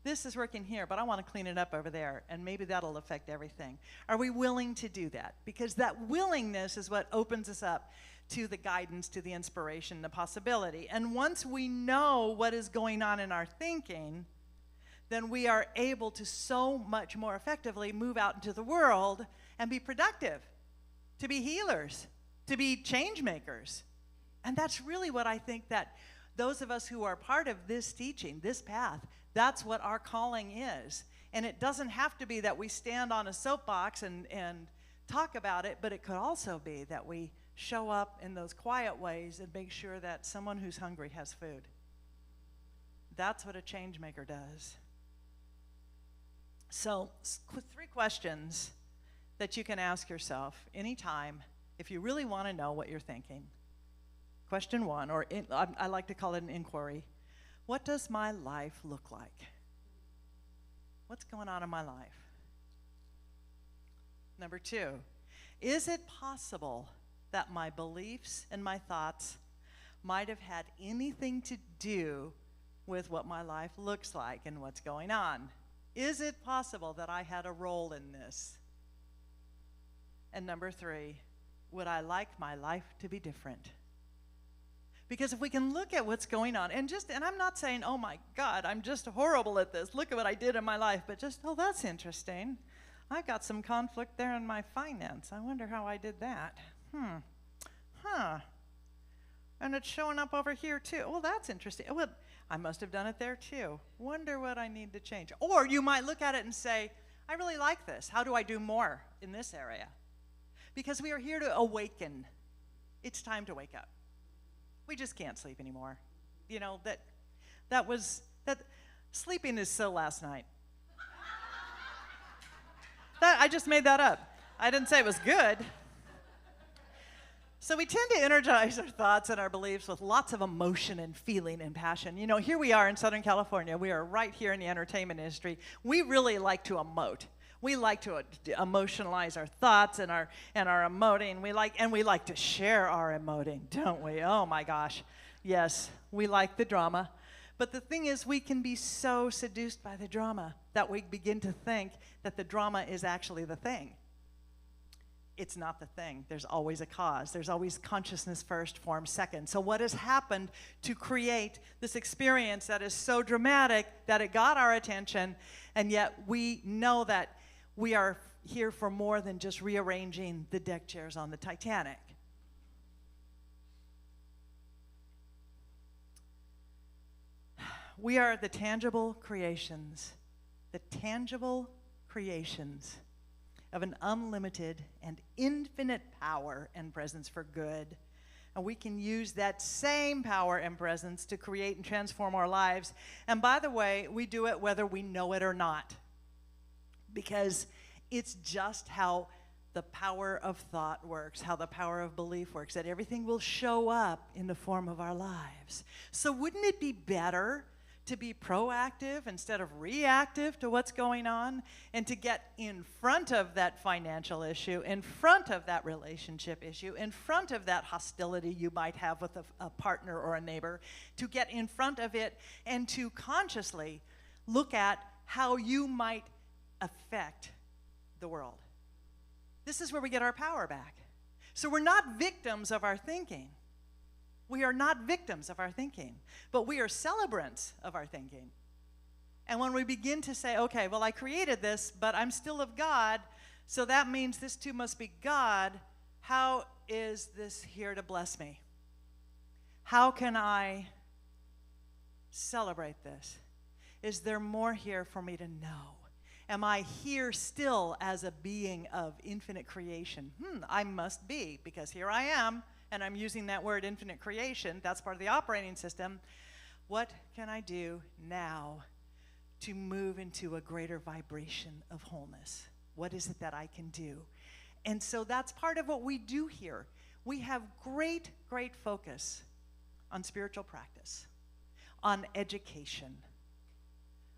B: This is working here, but I want to clean it up over there, and maybe that'll affect everything. Are we willing to do that? Because that willingness is what opens us up to the guidance, to the inspiration, the possibility. And once we know what is going on in our thinking, then we are able to so much more effectively move out into the world and be productive, to be healers, to be change makers. And that's really what I think that those of us who are part of this teaching, this path, that's what our calling is. And it doesn't have to be that we stand on a soapbox and talk about it, but it could also be that we show up in those quiet ways and make sure that someone who's hungry has food. That's what a change maker does. So, 3 questions that you can ask yourself anytime if you really want to know what you're thinking. Question 1, I like to call it an inquiry. What does my life look like? What's going on in my life? Number 2, is it possible that my beliefs and my thoughts might have had anything to do with what my life looks like and what's going on? Is it possible that I had a role in this? And number 3, would I like my life to be different? Because if we can look at what's going on, and I'm not saying, oh my God, I'm just horrible at this, look at what I did in my life, but just, oh, that's interesting. I've got some conflict there in my finance. I wonder how I did that. And it's showing up over here too. Well, that's interesting. Well, I must have done it there too. Wonder what I need to change. Or you might look at it and say, I really like this. How do I do more in this area? Because we are here to awaken. It's time to wake up. We just can't sleep anymore. You know, that sleeping is so last night. I just made that up. I didn't say it was good. So we tend to energize our thoughts and our beliefs with lots of emotion and feeling and passion. You know, here we are in Southern California. We are right here in the entertainment industry. We really like to emote. We like to emotionalize our thoughts and our emoting. We like to share our emoting, don't we? Oh my gosh. Yes, we like the drama. But the thing is, we can be so seduced by the drama that we begin to think that the drama is actually the thing. It's not the thing. There's always a cause. There's always consciousness first, form second. So what has happened to create this experience that is so dramatic that it got our attention, and yet we know that we are here for more than just rearranging the deck chairs on the Titanic. We are the tangible creations of an unlimited and infinite power and presence for good. And we can use that same power and presence to create and transform our lives. And by the way, we do it whether we know it or not, because it's just how the power of thought works, how the power of belief works, that everything will show up in the form of our lives. So wouldn't it be better to be proactive instead of reactive to what's going on, and to get in front of that financial issue, in front of that relationship issue, in front of that hostility you might have with a partner or a neighbor, to get in front of it and to consciously look at how you might affect the world. This is where we get our power back. So we're not victims of our thinking. We are not victims of our thinking, but we are celebrants of our thinking. And when we begin to say, okay, well, I created this, but I'm still of God, so that means this too must be God. How is this here to bless me? How can I celebrate this? Is there more here for me to know? Am I here still as a being of infinite creation? I must be, because here I am, and I'm using that word infinite creation. That's part of the operating system. What can I do now to move into a greater vibration of wholeness? What is it that I can do? And so that's part of what we do here. We have great, great focus on spiritual practice, on education,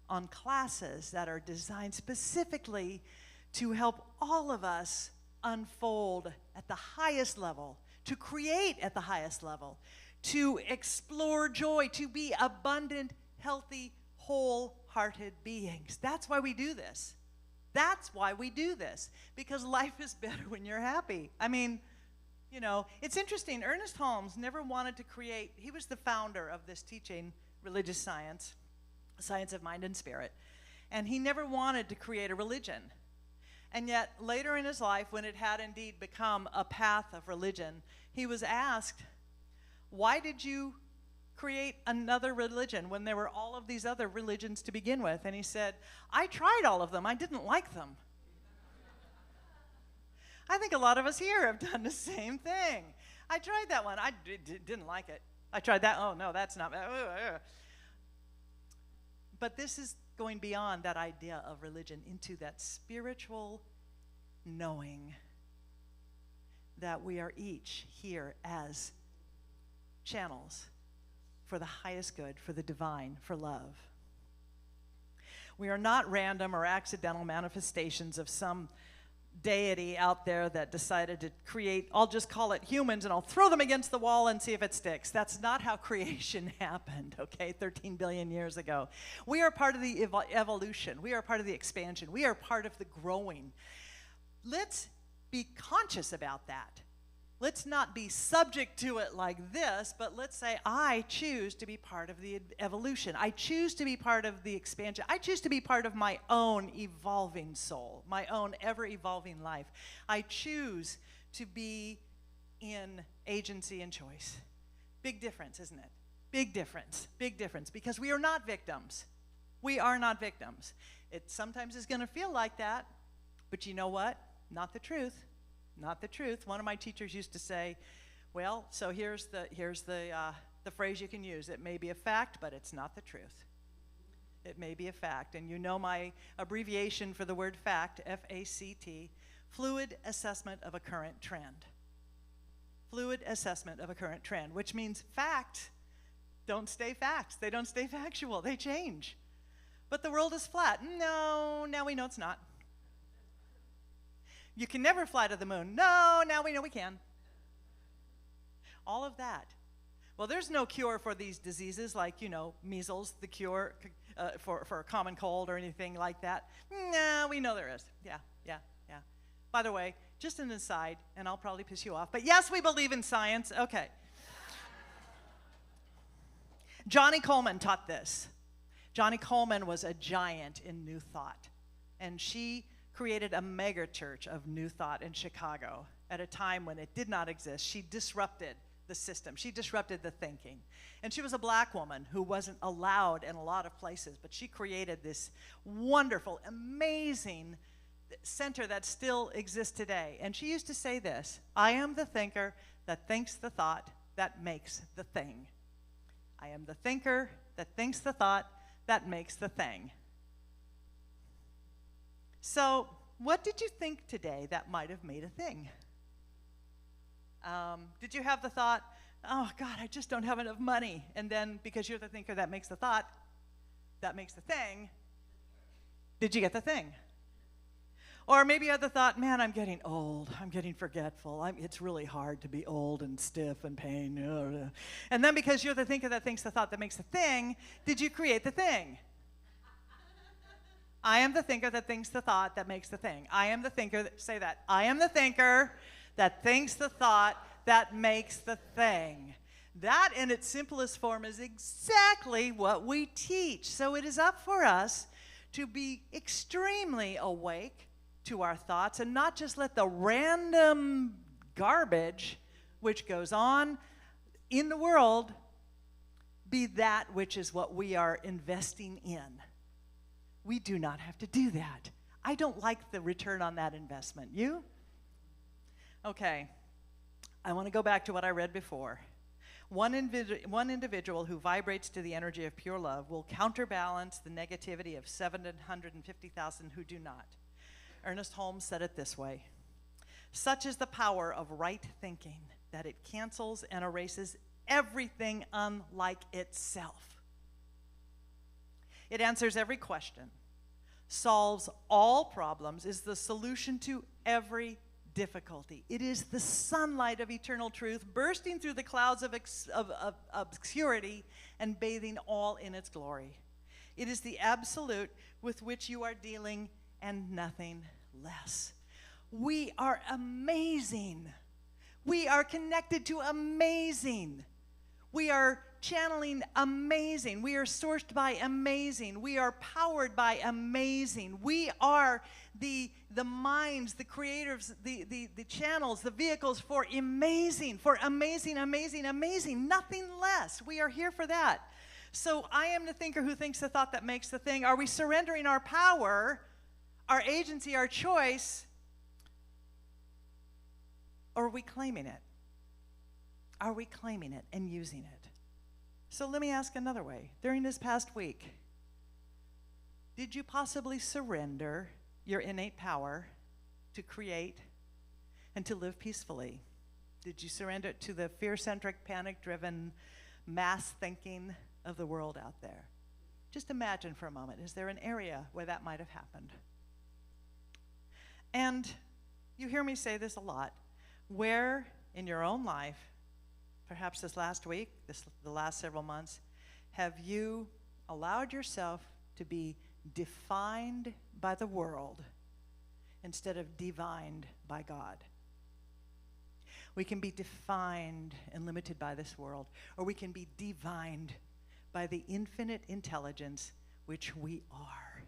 B: on classes that are designed specifically to help all of us unfold at the highest level, to create at the highest level, to explore joy, to be abundant, healthy, wholehearted beings. That's why we do this. That's why we do this, because life is better when you're happy. I mean, you know, it's interesting. Ernest Holmes never wanted to create, he was the founder of this teaching, religious science, science of mind and spirit, and he never wanted to create a religion. And yet, later in his life, when it had indeed become a path of religion, he was asked, why did you create another religion when there were all of these other religions to begin with? And he said, I tried all of them. I didn't like them. I think a lot of us here have done the same thing. I tried that one. I didn't like it. I tried that. Oh, no, that's not. But this is going beyond that idea of religion into that spiritual knowing that we are each here as channels for the highest good, for the divine, for love. We are not random or accidental manifestations of some deity out there that decided to create, I'll just call it humans, and I'll throw them against the wall and see if it sticks. That's not how creation happened, okay, 13 billion years ago. We are part of the evolution. We are part of the expansion. We are part of the growing. Let's be conscious about that. Let's not be subject to it like this, but let's say, I choose to be part of the evolution. I choose to be part of the expansion. I choose to be part of my own evolving soul, my own ever-evolving life. I choose to be in agency and choice. Big difference, isn't it? Big difference, because we are not victims. We are not victims. It sometimes is going to feel like that, but you know what? Not the truth. Not the truth. One of my teachers used to say, well, so here's the phrase you can use. It may be a fact, but it's not the truth. It may be a fact. And you know my abbreviation for the word fact, F-A-C-T, fluid assessment of a current trend. Fluid assessment of a current trend, which means facts don't stay facts. They don't stay factual. They change. But the world is flat. No, now we know it's not. You can never fly to the moon. No, now we know we can. All of that. Well, there's no cure for these diseases like, you know, measles, the cure for a common cold or anything like that. No, we know there is. Yeah. By the way, just an aside, and I'll probably piss you off, but yes, we believe in science. Okay. Johnny Coleman taught this. Johnny Coleman was a giant in New Thought, and she created a mega church of New Thought in Chicago at a time when it did not exist. She disrupted the system. She disrupted the thinking. And she was a black woman who wasn't allowed in a lot of places, but she created this wonderful, amazing center that still exists today. And she used to say this: I am the thinker that thinks the thought that makes the thing. I am the thinker that thinks the thought that makes the thing. So, what did you think today that might have made a thing? Did you have the thought, oh God, I just don't have enough money? And then, because you're the thinker that makes the thought that makes the thing, did you get the thing? Or maybe you had the thought, man, I'm getting old. I'm getting forgetful. It's really hard to be old and stiff and pain. And then because you're the thinker that thinks the thought that makes the thing, did you create the thing? I am the thinker that thinks the thought that makes the thing. I am the thinker that, say that. I am the thinker that thinks the thought that makes the thing. That in its simplest form is exactly what we teach. So it is up for us to be extremely awake to our thoughts and not just let the random garbage which goes on in the world be that which is what we are investing in. We do not have to do that. I don't like the return on that investment. You? Okay. I want to go back to what I read before. One individual who vibrates to the energy of pure love will counterbalance the negativity of 750,000 who do not. Ernest Holmes said it this way: such is the power of right thinking that it cancels and erases everything unlike itself. It answers every question, solves all problems, is the solution to every difficulty. It is the sunlight of eternal truth bursting through the clouds of obscurity and bathing all in its glory. It is the absolute with which you are dealing and nothing less. We are amazing. We are connected to amazing. We are channeling amazing. We are sourced by amazing. We are powered by amazing. We are the minds, the creators, the channels, the vehicles for amazing, amazing, nothing less. We are here for that. So I am the thinker who thinks the thought that makes the thing. Are we surrendering our power, our agency, our choice, or are we claiming it? Are we claiming it and using it? So let me ask another way. During this past week, did you possibly surrender your innate power to create and to live peacefully? Did you surrender it to the fear-centric, panic-driven mass thinking of the world out there? Just imagine for a moment, is there an area where that might have happened? And you hear me say this a lot. Where in your own life, perhaps this last week, the last several months, have you allowed yourself to be defined by the world instead of divined by God? We can be defined and limited by this world, or we can be divined by the infinite intelligence which we are.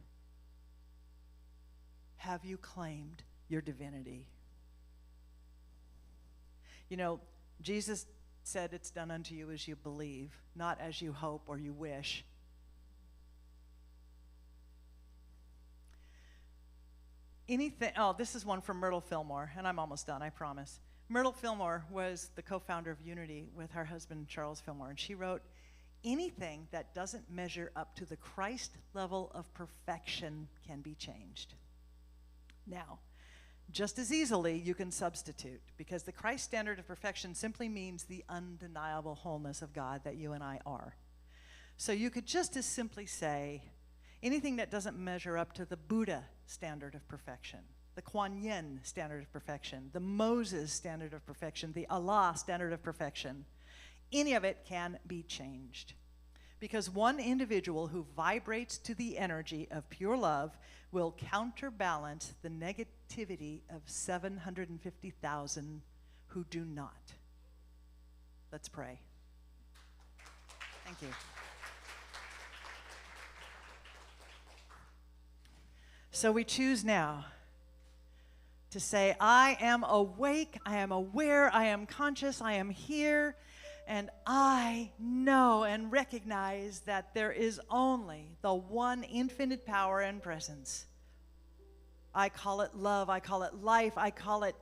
B: Have you claimed your divinity? You know, Jesus said, it's done unto you as you believe, not as you hope or you wish. This is one from Myrtle Fillmore, and I'm almost done, I promise. Myrtle Fillmore was the co-founder of Unity with her husband, Charles Fillmore, and she wrote, anything that doesn't measure up to the Christ level of perfection can be changed. Now, just as easily you can substitute, because the Christ standard of perfection simply means the undeniable wholeness of God that you and I are. So you could just as simply say, anything that doesn't measure up to the Buddha standard of perfection, the Kuan Yin standard of perfection, the Moses standard of perfection, the Allah standard of perfection, any of it can be changed. Because one individual who vibrates to the energy of pure love will counterbalance the negativity of 750,000 who do not. Let's pray. Thank you. So we choose now to say, I am awake, I am aware, I am conscious, I am here, and I know and recognize that there is only the one infinite power and presence. I call it love. I call it life. I call it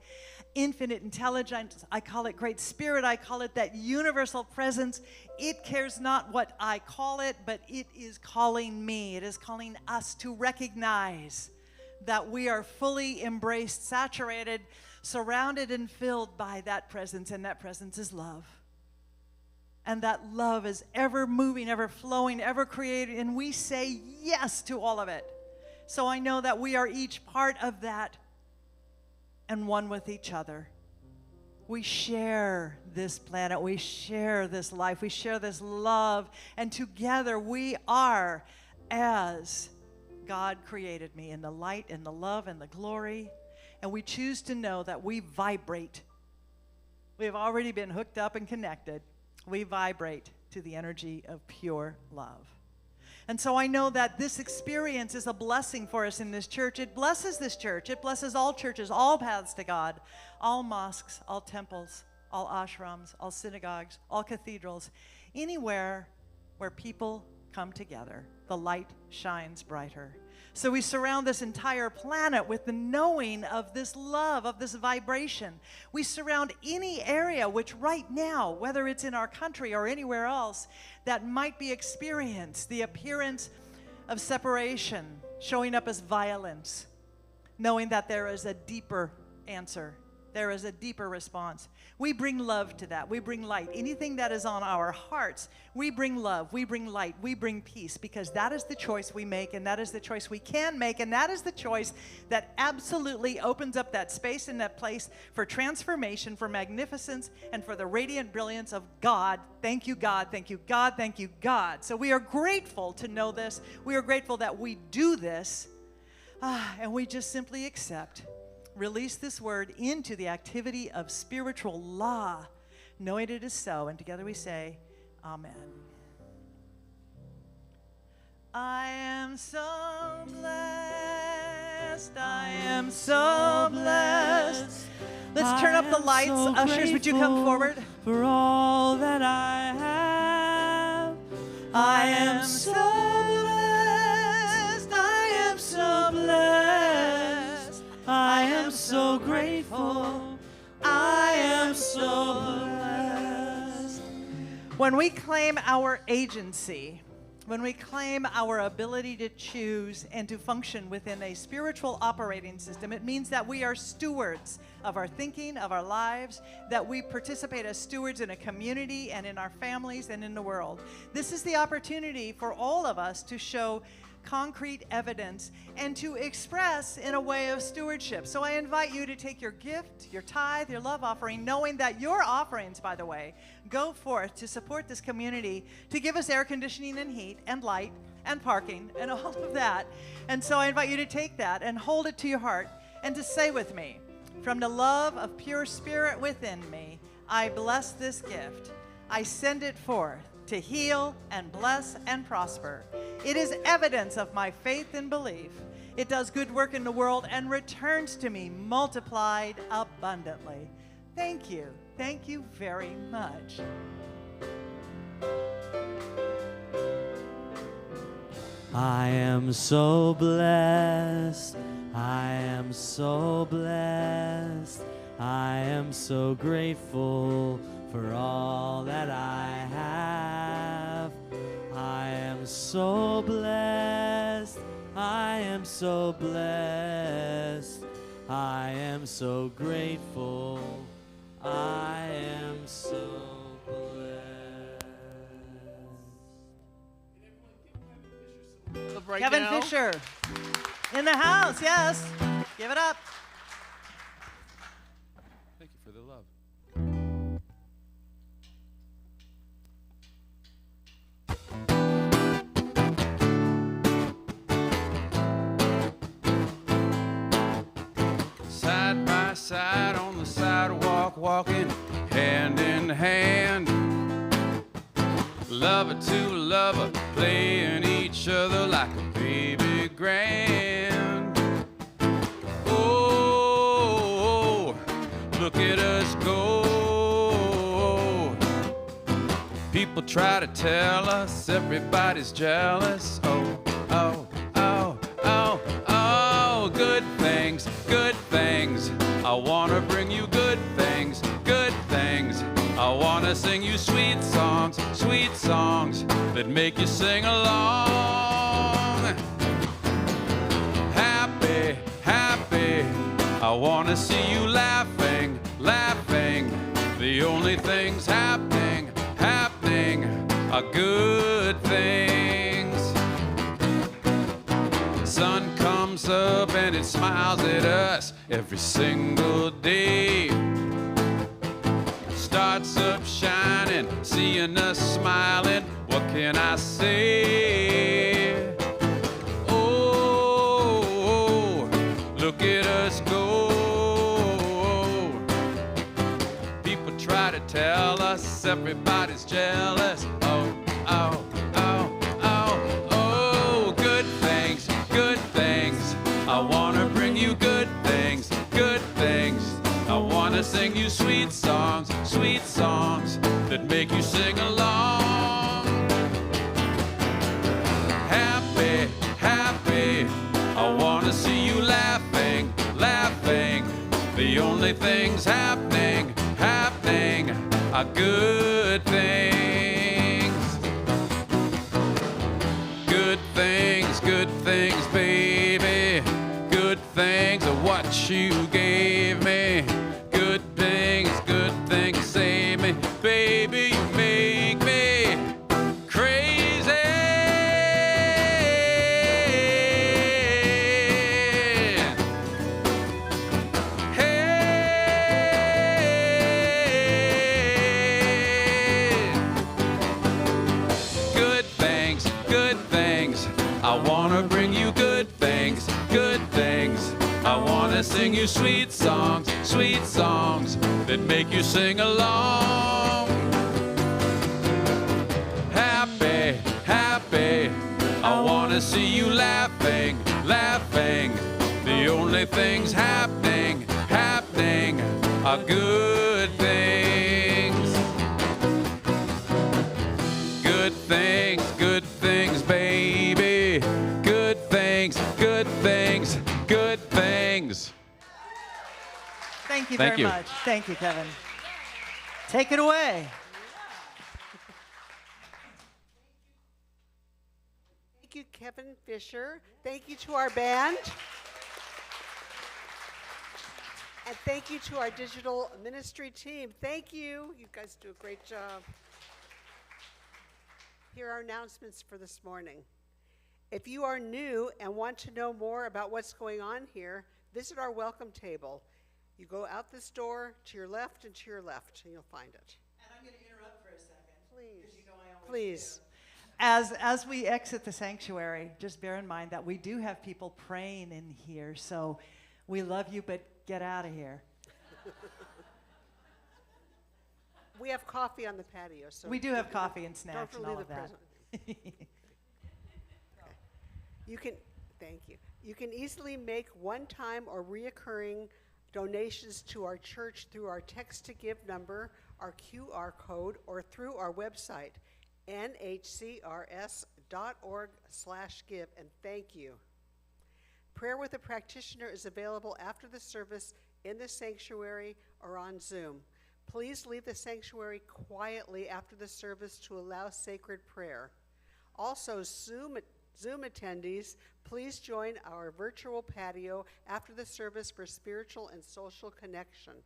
B: infinite intelligence. I call it great spirit. I call it that universal presence. It cares not what I call it, but it is calling me. It is calling us to recognize that we are fully embraced, saturated, surrounded, and filled by that presence, and that presence is love. And that love is ever moving, ever flowing, ever creating, and we say yes to all of it. So I know that we are each part of that and one with each other. We share this planet, we share this life, we share this love, and together we are as God created me, in the light, in the love, and the glory. And we choose to know that we vibrate. We have already been hooked up and connected. We vibrate to the energy of pure love. And so I know that this experience is a blessing for us in this church. It blesses this church. It blesses all churches, all paths to God, all mosques, all temples, all ashrams, all synagogues, all cathedrals, anywhere where people come together, the light shines brighter. So we surround this entire planet with the knowing of this love, of this vibration. We surround any area which right now, whether it's in our country or anywhere else, that might be experienced, the appearance of separation, showing up as violence, knowing that there is a deeper answer. There is a deeper response. We bring love to that. We bring light. Anything that is on our hearts, we bring love, we bring light, we bring peace, because that is the choice we make, and that is the choice we can make, and that is the choice that absolutely opens up that space and that place for transformation, for magnificence, and for the radiant brilliance of God. Thank you, God. Thank you, God. Thank you, God. So we are grateful to know this. We are grateful that we do this, and we just simply accept. Release this word into the activity of spiritual law, knowing it is so. And together we say, Amen. I am so blessed. I am so blessed. Let's turn up the lights.
C: So
B: Ushers, would you come forward?
C: For all that I have,
B: I am so blessed. I am so blessed.
C: I am so grateful. I am so blessed.
B: When we claim our agency, when we claim our ability to choose and to function within a spiritual operating system, it means that we are stewards of our thinking, of our lives, that we participate as stewards in a community and in our families and in the world. This is the opportunity for all of us to show concrete evidence and to express in a way of stewardship. So I invite you to take your gift, your tithe, your love offering, knowing that your offerings, by the way, go forth to support this community, to give us air conditioning and heat and light and parking and all of that. And so I invite you to take that and hold it to your heart and to say with me, from the love of pure spirit within me, I bless this gift. I send it forth to heal and bless and prosper. It is evidence of my faith and belief. It does good work in the world and returns to me multiplied abundantly. Thank you. Thank you very much.
C: I am so blessed. I am so blessed. I am so grateful for all that I have. I am so blessed. I am so blessed. I am so grateful. I am so blessed.
A: Right
B: Kevin
A: now.
B: Fisher in the house, yes. Give it up.
E: Thank you for the love. Side by side on the sidewalk, walking hand in hand. Lover to lover, playing each other like a baby grand. Oh, look at us go. People try to tell us everybody's jealous. Oh, oh, oh, oh, oh, good good things, good things. I wanna bring you good things, good things. I wanna sing you sweet songs that make you sing along. Happy, happy, I wanna see you laughing, laughing. The only things happening, happening are good things. The sun comes up and it smiles at us every single day. Starts up shining, seeing us smiling, what can I say? Oh, look at us go. People try to tell us everybody's jealous. Oh, oh, oh, oh, oh, good things, good things. I wanna bring you good things, good things. I wanna sing you sweet songs that make you sing along. Happy, happy, I wanna see you laughing, laughing. The only things happening, happening are good things. Good things, baby. Good things are what you gave me. Good things save me. Baby, you make me crazy. Hey, good things. I wanna bring you good things, good things. I wanna sing you sweet songs that make you sing along. Happy, happy, I wanna see you laughing, laughing. The only things happening, happening are good things. Good things, baby. Good things, good things, good things.
B: Thank you
E: Thank
B: very
E: you.
B: much. Thank you, Kevin. Take it away.
D: Thank you, Kevin Fisher. Thank you to our band. And thank you to our digital ministry team. Thank you. You guys do a great job. Here are announcements for this morning. If you are new and want to know more about what's going on here, visit our welcome table. You go out this door to your left and to your left, and you'll find it.
B: And I'm going to interrupt for a second.
D: Please.
B: 'Cause you know I always
D: Please.
B: do. As we exit the sanctuary, just bear in mind that we do have people praying in here, so we love you, but get out of here.
D: We have coffee on the patio, so
B: We do have coffee and snacks
D: don't
B: and all
D: leave
B: of
D: the
B: that.
D: present. Thank you. You can easily make one-time or reoccurring donations to our church through our text-to-give number, our QR code, or through our website, nhcrs.org/give, and thank you. Prayer with a practitioner is available after the service in the sanctuary or on Zoom. Please leave the sanctuary quietly after the service to allow sacred prayer. Also, Zoom attendees, please join our virtual patio after the service for spiritual and social connection.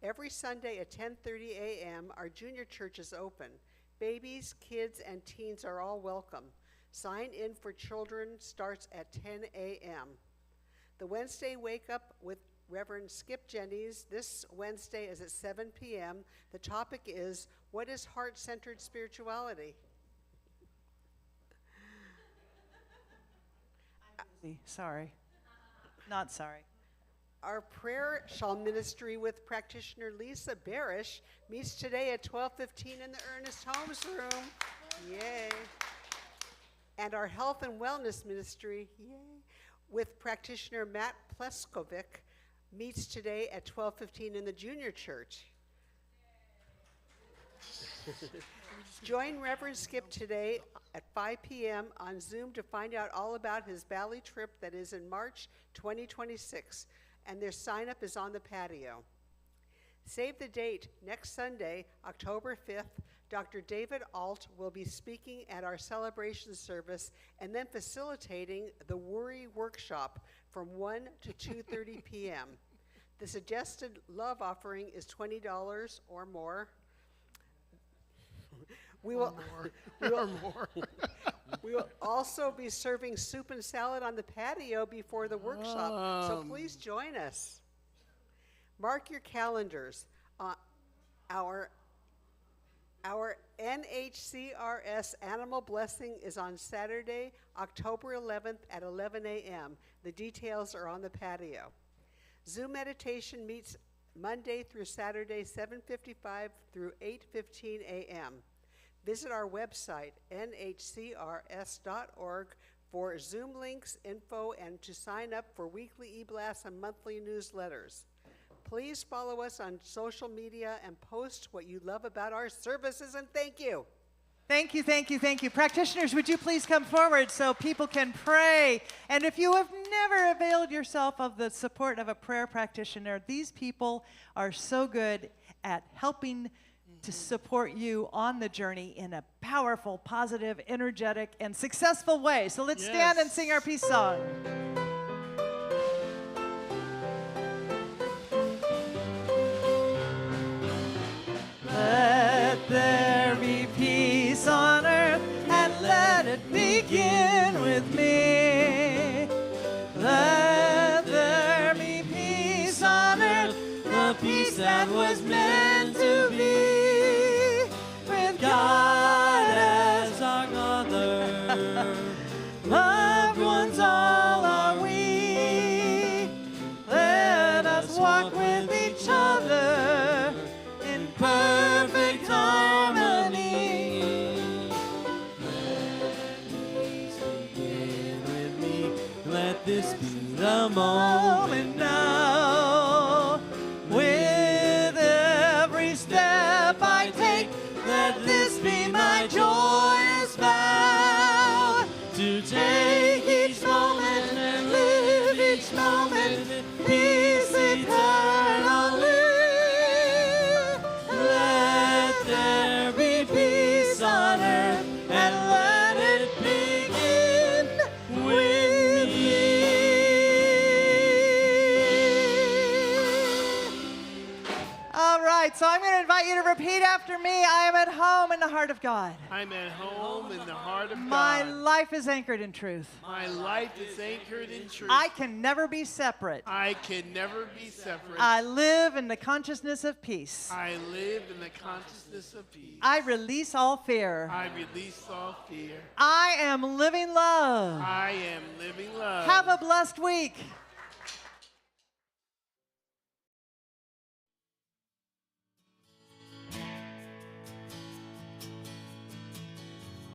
D: Every Sunday at 10:30 a.m., our junior church is open. Babies, kids, and teens are all welcome. Sign in for children starts at 10 a.m. The Wednesday Wake Up with Reverend Skip Jennings this Wednesday is at 7 p.m. The topic is, what is heart-centered spirituality?
B: Sorry. Not sorry.
D: Our prayer shawl ministry with practitioner Lisa Barish meets today at 12:15 in the Ernest Holmes room. Yay. And our health and wellness ministry, yay, with practitioner Matt Pleskovic meets today at 12:15 in the junior church. Join Reverend Skip today at 5 p.m. on Zoom to find out all about his Valley trip that is in March 2026, and their sign-up is on the patio. Save the date. Next Sunday, October 5th, Dr. David Alt will be speaking at our celebration service and then facilitating the Worry Workshop from 1 to 2:30 p.m. The suggested love offering is $20 or more. We will also be serving soup and salad on the patio before the workshop, so please join us. Mark your calendars. Our NHCRS Animal Blessing is on Saturday, October 11th at 11 a.m. The details are on the patio. Zoom meditation meets Monday through Saturday, 7:55 through 8:15 a.m. Visit our website, nhcrs.org, for Zoom links, info, and to sign up for weekly e-blasts and monthly newsletters. Please follow us on social media and post what you love about our services, and thank you.
B: Thank you, thank you, thank you. Practitioners, would you please come forward so people can pray? And if you have never availed yourself of the support of a prayer practitioner, these people are so good at helping to support you on the journey in a powerful, positive, energetic, and successful way. So let's stand and sing our peace song. Let there be peace on earth, and let it begin with me. Let there be peace on earth, the peace that was meant to be. With God as our mother, loved ones all are we. Let us walk with each other in perfect harmony. Let peace begin with me. Let this be the moment now. With every step I take, let this be my joyous vow. To take each moment and live each moment, peace eternally. Let there be peace on earth, and let it begin with me. All right, so I'm going to invite you to repeat after me. I am at home in the heart of God.
A: I'm at home in the heart of
B: My
A: God.
B: life is anchored in truth.
A: My life is anchored in truth.
B: I can never be separate.
A: I can never be separate.
B: I live in the consciousness of peace.
A: I live in the consciousness of peace.
B: I release all fear.
A: I release all fear.
B: I am living love.
A: I am living love.
B: Have a blessed week.